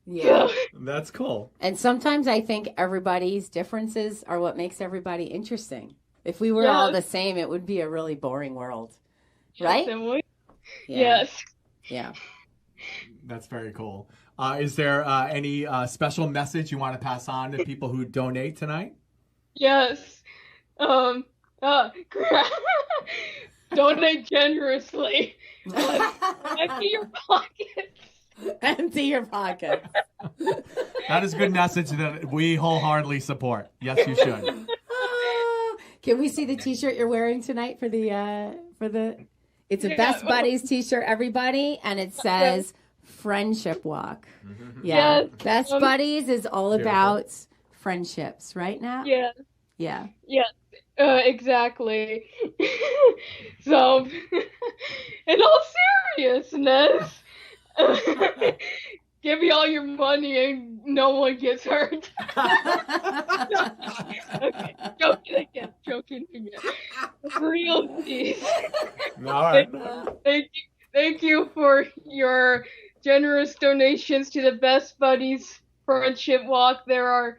Yeah. That's cool. And sometimes I think everybody's differences are what makes everybody interesting. If we were all the same, it would be a really boring world. Right? Yes. Yeah. That's very cool. Is there any special message you want to pass on to people who donate tonight? Yes. Donate generously. Empty your pockets. Empty your pockets. That is a good message that we wholeheartedly support. Yes, you should. Can we see the T-shirt you're wearing tonight for the? It's a Best Buddies T-shirt, everybody, and it says Friendship Walk. Yeah, Yes. Best Buddies is all about friendships, right now? Yeah. Yeah. Yeah. Exactly. So, in all seriousness, give me all your money and no one gets hurt. Okay, joking again. For real, please. All right. Thank you for your generous donations to the Best Buddies Friendship Walk. There are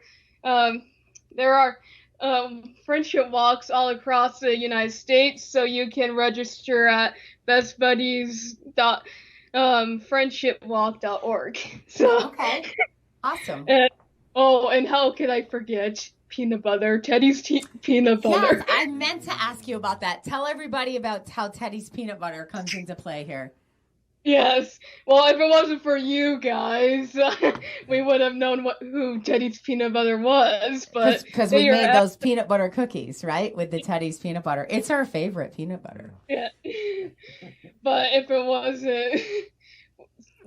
friendship walks all across the United States, so you can register at bestbuddies.friendshipwalk.org. So Okay. Awesome. and how could I forget peanut butter? Teddy's peanut butter. Yes, I meant to ask you about that. Tell everybody about how Teddy's peanut butter comes into play here. Yes. Well, if it wasn't for you guys, we would have known who Teddy's peanut butter was. But Because we made those peanut butter cookies, right, with the Teddy's peanut butter. It's our favorite peanut butter. Yeah. But if it wasn't,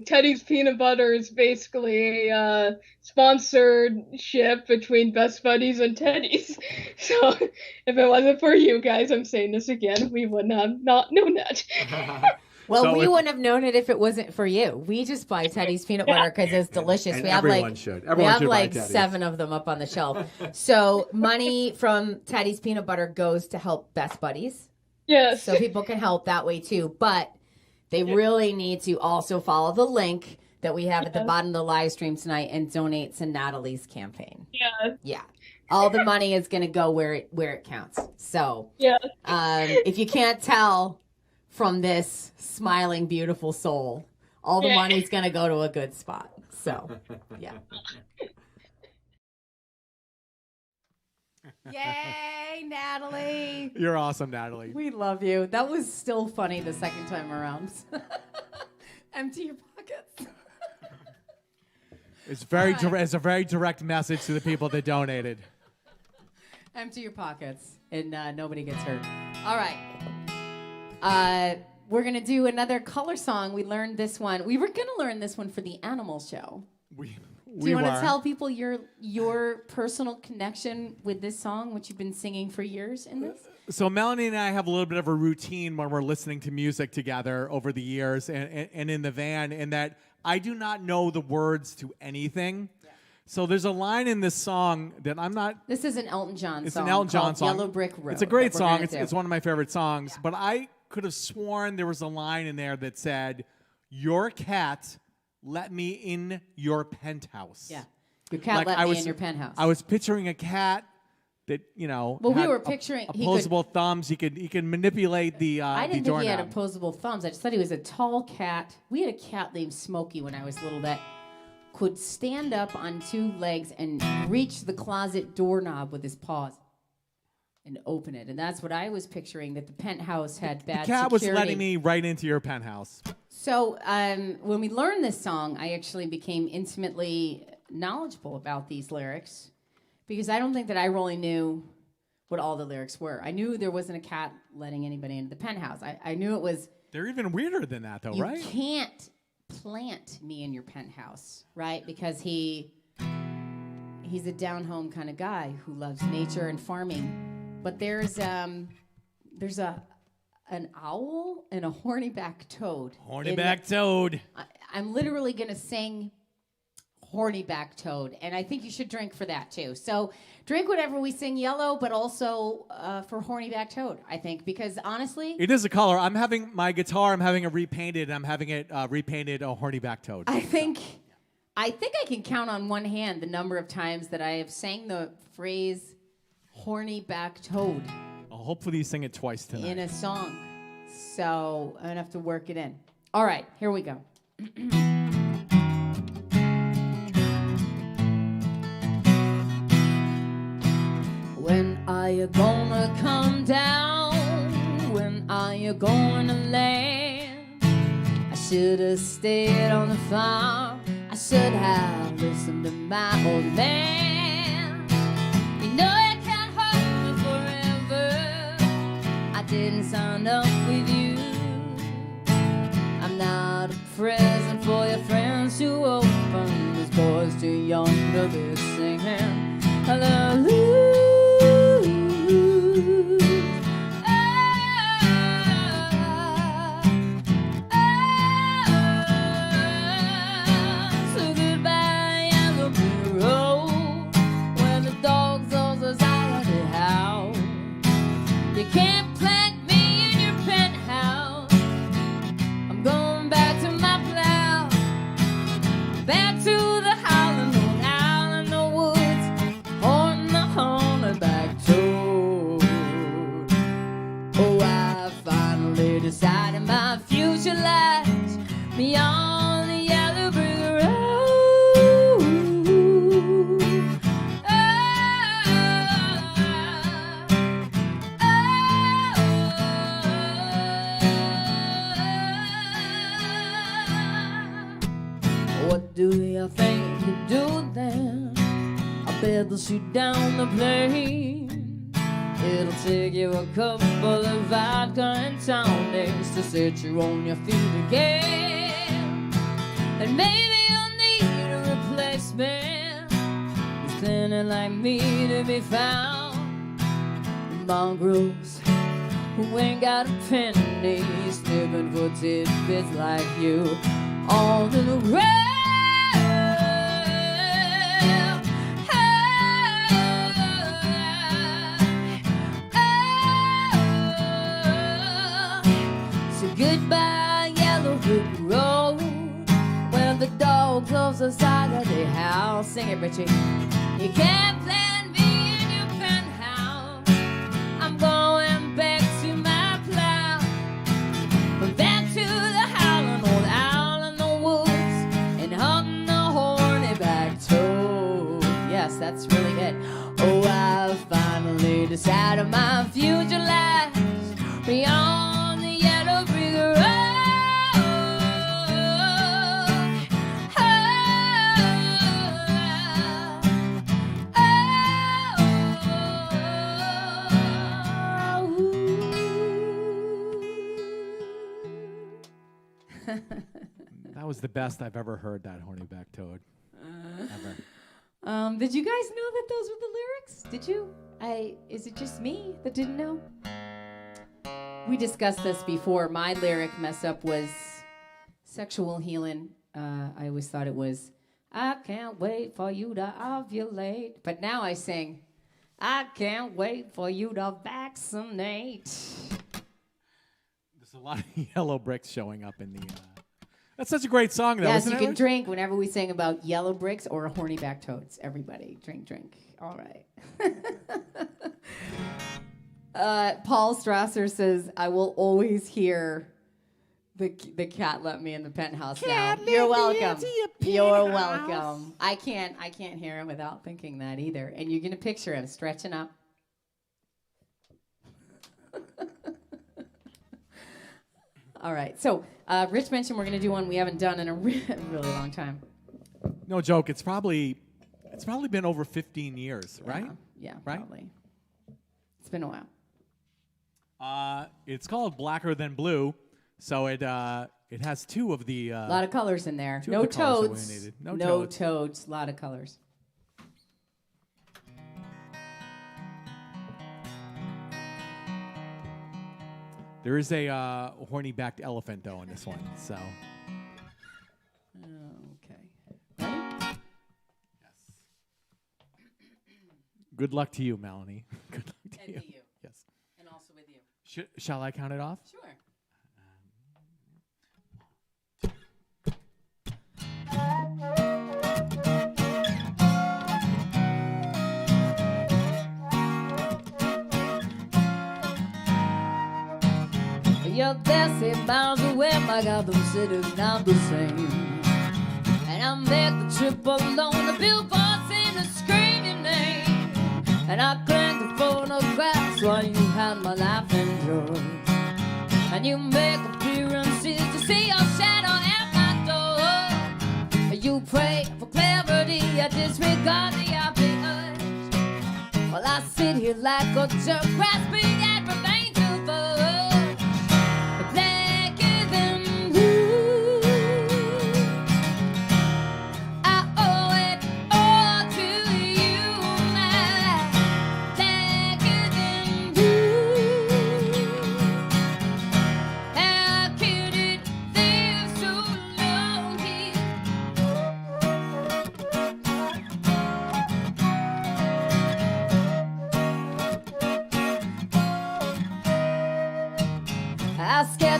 Teddy's peanut butter is basically a sponsorship between Best Buddies and Teddy's. So if it wasn't for you guys, I'm saying this again, we would have not known that. Well, So we wouldn't have known it if it wasn't for you. We just buy Teddy's peanut butter because it's delicious. And we have everyone like should. we Everyone have should buy like Teddy's. 7 of them up on the shelf. So money from Teddy's peanut butter goes to help Best Buddies. Yes. So people can help that way too. But they really need to also follow the link that we have at the bottom of the live stream tonight and donate to Natalie's campaign. Yeah. Yeah. All the money is going to go where it counts. So Yeah. if you can't tell from this smiling, beautiful soul, all the money's going to go to a good spot. So, yeah. Yay, Natalie. You're awesome, Natalie. We love you. That was still funny the second time around. Empty your pockets. It's it's a very direct message to the people that donated. Empty your pockets and nobody gets hurt. All right. We're going to do another color song. We learned this one. We were going to learn this one for the animal show. Do you want to tell people your personal connection with this song, which you've been singing for years in this? So Melanie and I have a little bit of a routine when we're listening to music together over the years and in the van, in that I do not know the words to anything. Yeah. So there's a line in this song that I'm not... This is an Elton John song. It's an Elton John song. Yellow Brick Road. It's a great song. It's one of my favorite songs. Yeah. But I could have sworn there was a line in there that said, "Your cat let me in your penthouse." Yeah. Your cat let me in your penthouse. I was picturing a cat that, Well, we were picturing opposable thumbs. He could manipulate the I didn't think he had opposable thumbs. I just thought he was a tall cat. We had a cat named Smokey when I was little that could stand up on 2 legs and reach the closet doorknob with his paws and open it. And that's what I was picturing, that the penthouse had bad security. The cat was letting me right into your penthouse. So when we learned this song, I actually became intimately knowledgeable about these lyrics, because I don't think that I really knew what all the lyrics were. I knew there wasn't a cat letting anybody into the penthouse. I knew it was... They're even weirder than that, though, right? You can't plant me in your penthouse, right? Because he's a down-home kind of guy who loves nature and farming. But there's an owl and a horny-backed toad. Horny-backed toad. I'm literally going to sing horny-backed toad, and I think you should drink for that, too. So drink whatever we sing yellow, but also for horny-backed toad, I think, because honestly... It is a color. I'm having my guitar, I'm having it repainted, I'm having it repainted a horny-backed toad. I think I can count on one hand the number of times that I have sang the phrase horny-backed toad. Well, hopefully you sing it twice tonight. In a song. So I'm going to have to work it in. All right, here we go. When are you gonna come down? When are you gonna land? I should have stayed on the farm. I should have listened to my old man. You know you can't hold me forever. up with you. I'm not a present for your friends to open. This boy's too young to be singing hallelujah. So goodbye, yellow brick road, where the dogs of society howl. You can't plant me in your penthouse. I'm going back to my plow, back to the howling old owl in the woods, holding the haunted back toad. Oh, I finally decided my future lies beyond the yellow brick road. What do you think you do then? I bet they'll shoot down the plane. It'll take you a couple of vodka and town days to set you on your feet again. And maybe you'll need a replacement who's cleaning like me to be found. Mongrels who ain't got a penny, sniffing for tidbits like you on the ground. So goodbye, yellow brick road, where the dogs of society howl. Sing it, Richie. You can't plant me in your penthouse. I'm going back to my plow, back to the howling old owl in the woods, and hunting the horny back toad. Yes, that's really good. Oh, I finally decided my future lies beyond the yellow brick road. That was the best I've ever heard, that horny-backed toad. Ever. Did you guys know that those were the lyrics? Did you? Is it just me that didn't know? We discussed this before. My lyric mess up was sexual healing. I always thought it was, I can't wait for you to ovulate. But now I sing, I can't wait for you to vaccinate. There's a lot of yellow bricks showing up in the... That's such a great song, though, Yes, isn't you it? can drink whenever we sing about yellow bricks or horny back toads. Everybody, drink, drink. All right. Paul Strasser says, I will always hear the cat let me in the penthouse now. You're welcome. You're welcome. I can't hear him without thinking that either. And you're going to picture him stretching up. All right. So Rich mentioned we're going to do one we haven't done in a really long time. No joke. It's probably been over 15 years, right? Yeah, right? Probably. It's been a while. It's called Blacker Than Blue, so it has two of the... A lot of colors in there. Two No of the colors that we toads. needed. No toads. A lot of colors. There is a horny-backed elephant, though, in this one, so... Okay. Ready? Yes. Good luck to you, Melanie. Good luck to And you. to you. Yes. And also with you. Shall I count it off? Sure. You're 30 miles away, my God, the city's not the same. And I make the trip alone, the billboards seem to scream your name. And I collect the photographs while you had my life enjoyed. And you make appearances to see your shadow at my door. You pray for clarity, I disregard the obvious. Well, I sit here like a jerk, grasping at remains of us.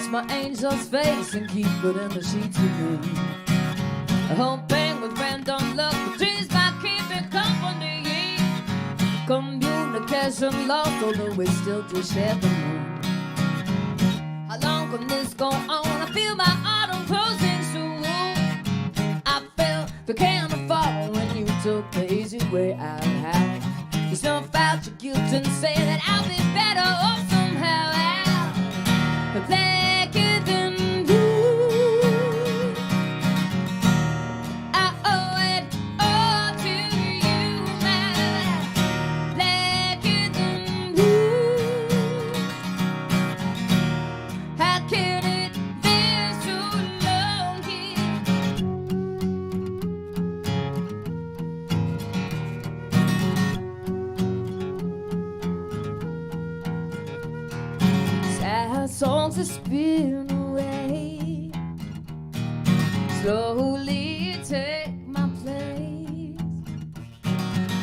touch my angel's face and keep it in the sheets with me. Hoping with random luck, the trees might keep it company. Communication lost, although we still do share the moon. How long can this go on? I feel my autumn closing soon. I felt the can of fall when you took the easy way out. You snuff out your guilt and say that I'll be better off somehow. Blacker than blue, I owe it all to you, my blacker than blue. How can it be so long here? Sad songs that spin away slowly take my place.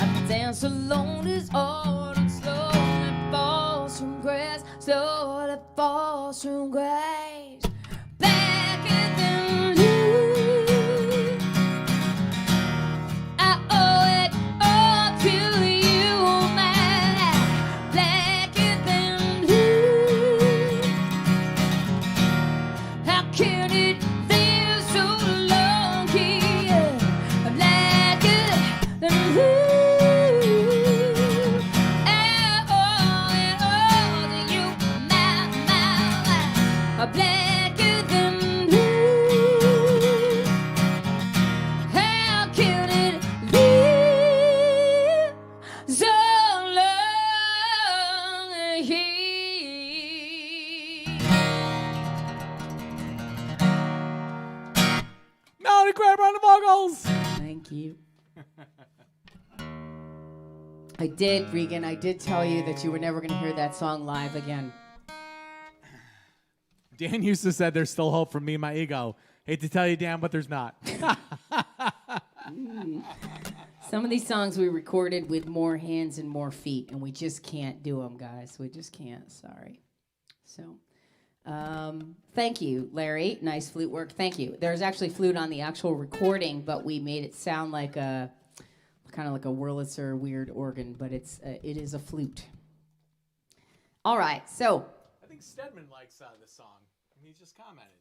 I dance alone as autumn slowly falls from grass, slowly falls from grace. Blacker than blue, I owe it all to you, my blacker than blue. How can it feel so long here? Blacker than blue, I owe it all to you, my blacker than blue. How can it feel so long here? Melanie Graham on the vocals. Thank you. I did, Regan. I did tell you that you were never going to hear that song live again. Dan used to say there's still hope for me and my ego. Hate to tell you, Dan, but there's not. Some of these songs we recorded with more hands and more feet, and we just can't do them, guys. We just can't. Sorry. So, thank you, Larry. Nice flute work. Thank you. There's actually flute on the actual recording, but we made it sound like a kind of like a Wurlitzer weird organ, but it is a flute. All right. So I think Stedman likes this song. He just commented.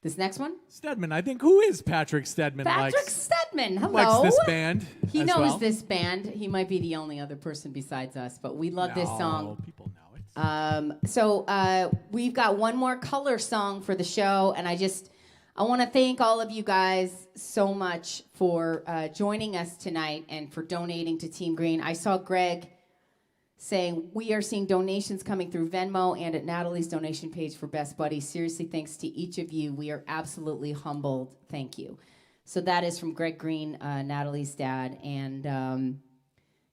this next one, Stedman, I think who is Patrick Stedman? Patrick Stedman. Hello. Likes this band. He as knows well. this band. He might be the only other person besides us, but we love this song. People know it. So we've got one more color song for the show, and I want to thank all of you guys so much for joining us tonight and for donating to Team Green. I saw Greg saying we are seeing donations coming through Venmo and at Natalie's donation page for Best Buddies. Seriously, thanks to each of you. We are absolutely humbled. Thank you. So that is from Greg Green, Natalie's dad, and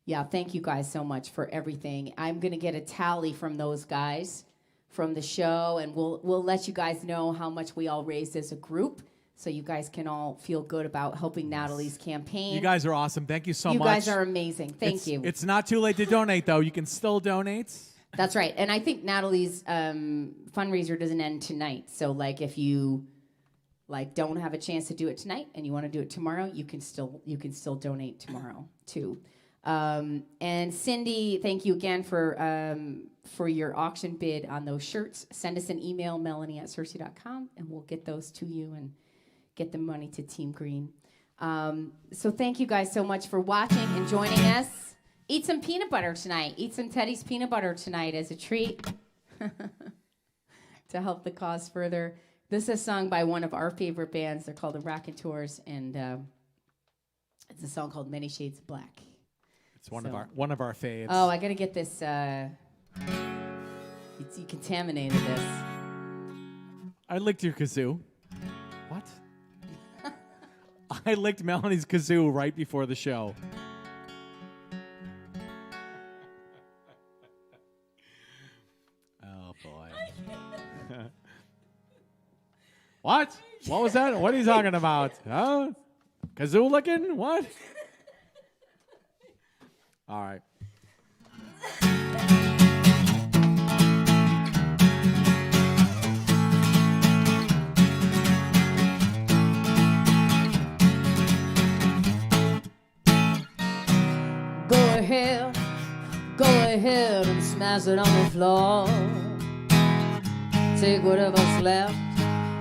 yeah, thank you guys so much for everything. I'm gonna get a tally from those guys from the show, and we'll let you guys know how much we all raised as a group, so you guys can all feel good about helping Natalie's campaign. You guys are awesome. Thank you so much. You guys are amazing. Thank you. It's not too late to donate, though. You can still donate. That's right. And I think Natalie's fundraiser doesn't end tonight. So, like, if you don't have a chance to do it tonight and you want to do it tomorrow, you can still donate tomorrow too. And Cindy, thank you again for your auction bid on those shirts. Send us an email, melanie@sirsy.com, and we'll get those to you and get the money to Team Green. So thank you guys so much for watching and joining us. Eat some peanut butter tonight. Eat some Teddy's peanut butter tonight as a treat to help the cause further. This is a song by one of our favorite bands. They're called the Raconteurs, and it's a song called Many Shades of Black. It's one of our faves. Oh, I gotta get this. You contaminated this. I licked your kazoo. What? I licked Melanie's kazoo right before the show. Oh boy. What? What was that? What are you talking about? Huh? Kazoo licking? What? All right. head and smash it on the floor. Take whatever's left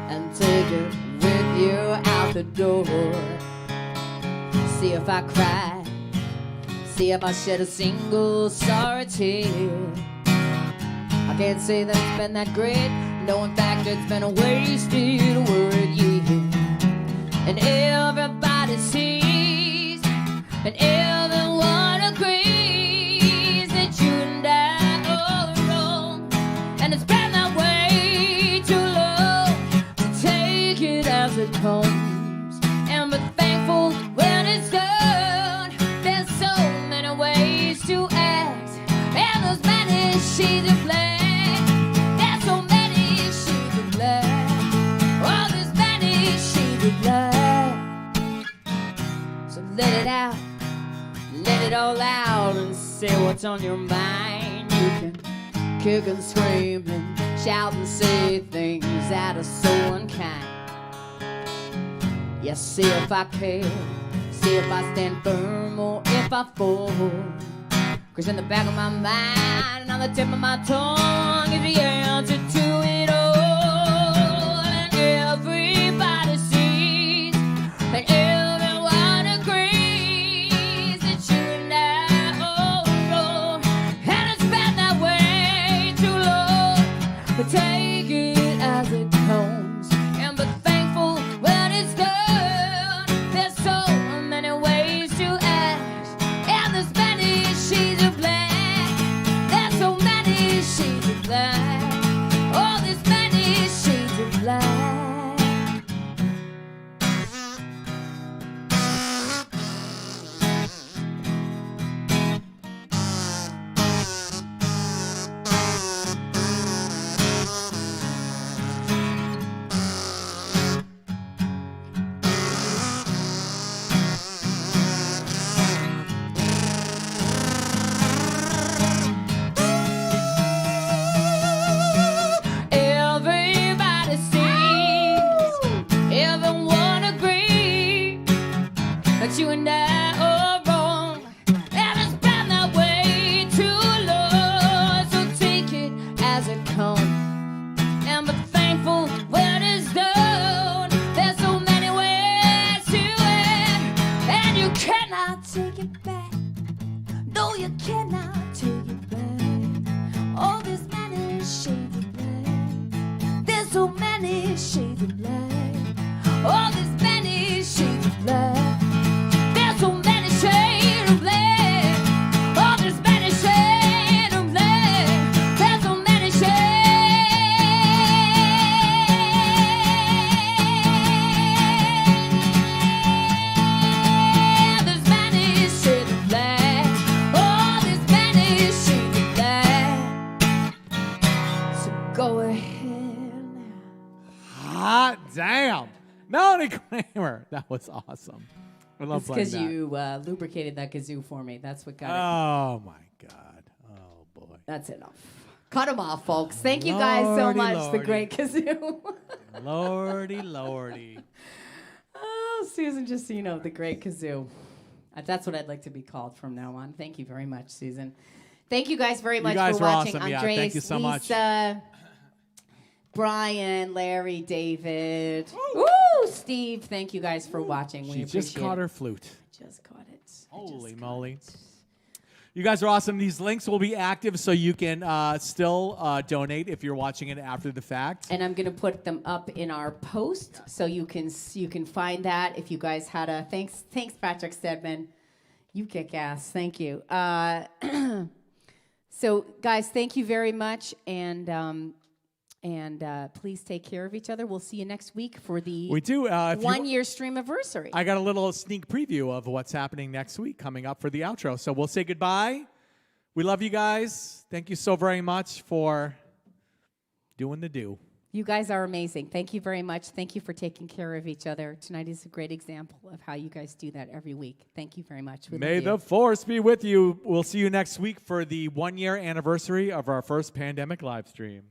and take it with you out the door. See if I cry, see if I shed a single sorry tear. I can't say that it's been that great. No, in fact, it's been a wasted word, yeah. And everybody sees, and everyone agrees that you and I are wrong. And it's been that way too long. To take it as it comes and be thankful when it's done. There's so many ways to act, and there's many shades of black. Let it out, let it all out and say what's on your mind. You can kick and scream and shout and say things that are so unkind. Yeah, see if I care, see if I stand firm or if I fall. Cause in the back of my mind and on the tip of my tongue is the answer to it all. And everybody sees, and everyone agrees that you and I are wrong. And it's been that way too long. But take it as it comes and be thankful when it's done. There's so many ways to act, and there's many shades of black. There's so many shades of black. Oh, there's many shades of black. Everybody sees, everyone agrees that you and I are wrong. And it's been that way too long. So take it as it comes and be thankful when it's done. There's so many ways to it, and you cannot take it back. No, you cannot take it back. Oh, there's many shades of black. There's so many shades of black. Oh, there's many shades of black. There's so many shades of black. Oh, there's many shades of black. There's so many shades. There's many shades of black. Oh, there's many shades of black. So go ahead now. Hot damn. Melanie Kramer. That was awesome. I love It's playing because that. you lubricated that kazoo for me. That's what got it. Oh, my God. Oh, boy. That's enough. Cut them off, folks. Thank you guys so Lordy, much. lordy. The great kazoo. Lordy, lordy. Oh, Susan, just so you know, the great kazoo. That's what I'd like to be called from now on. Thank you very much, Susan. Thank you guys very much guys for were watching. awesome. Yeah, Andres, thank you so much. Lisa, Brian, Larry, David. Woo! Steve, thank you guys for watching. We She appreciate just caught it. her flute. Just caught it. Holy moly. You guys are awesome. These links will be active so you can still donate if you're watching it after the fact. And I'm going to put them up in our post so you can find that. If you guys had a thanks Patrick Stedman. You kick ass. Thank you. So guys, thank you very much, and please take care of each other. We'll see you next week for the We do. 1 year stream anniversary. I got a little sneak preview of what's happening next week coming up for the outro. So we'll say goodbye. We love you guys. Thank you so very much for doing the do. You guys are amazing. Thank you very much. Thank you for taking care of each other. Tonight is a great example of how you guys do that every week. Thank you very much. We May love you. the force be with you. We'll see you next week for the 1 year anniversary of our first pandemic live stream.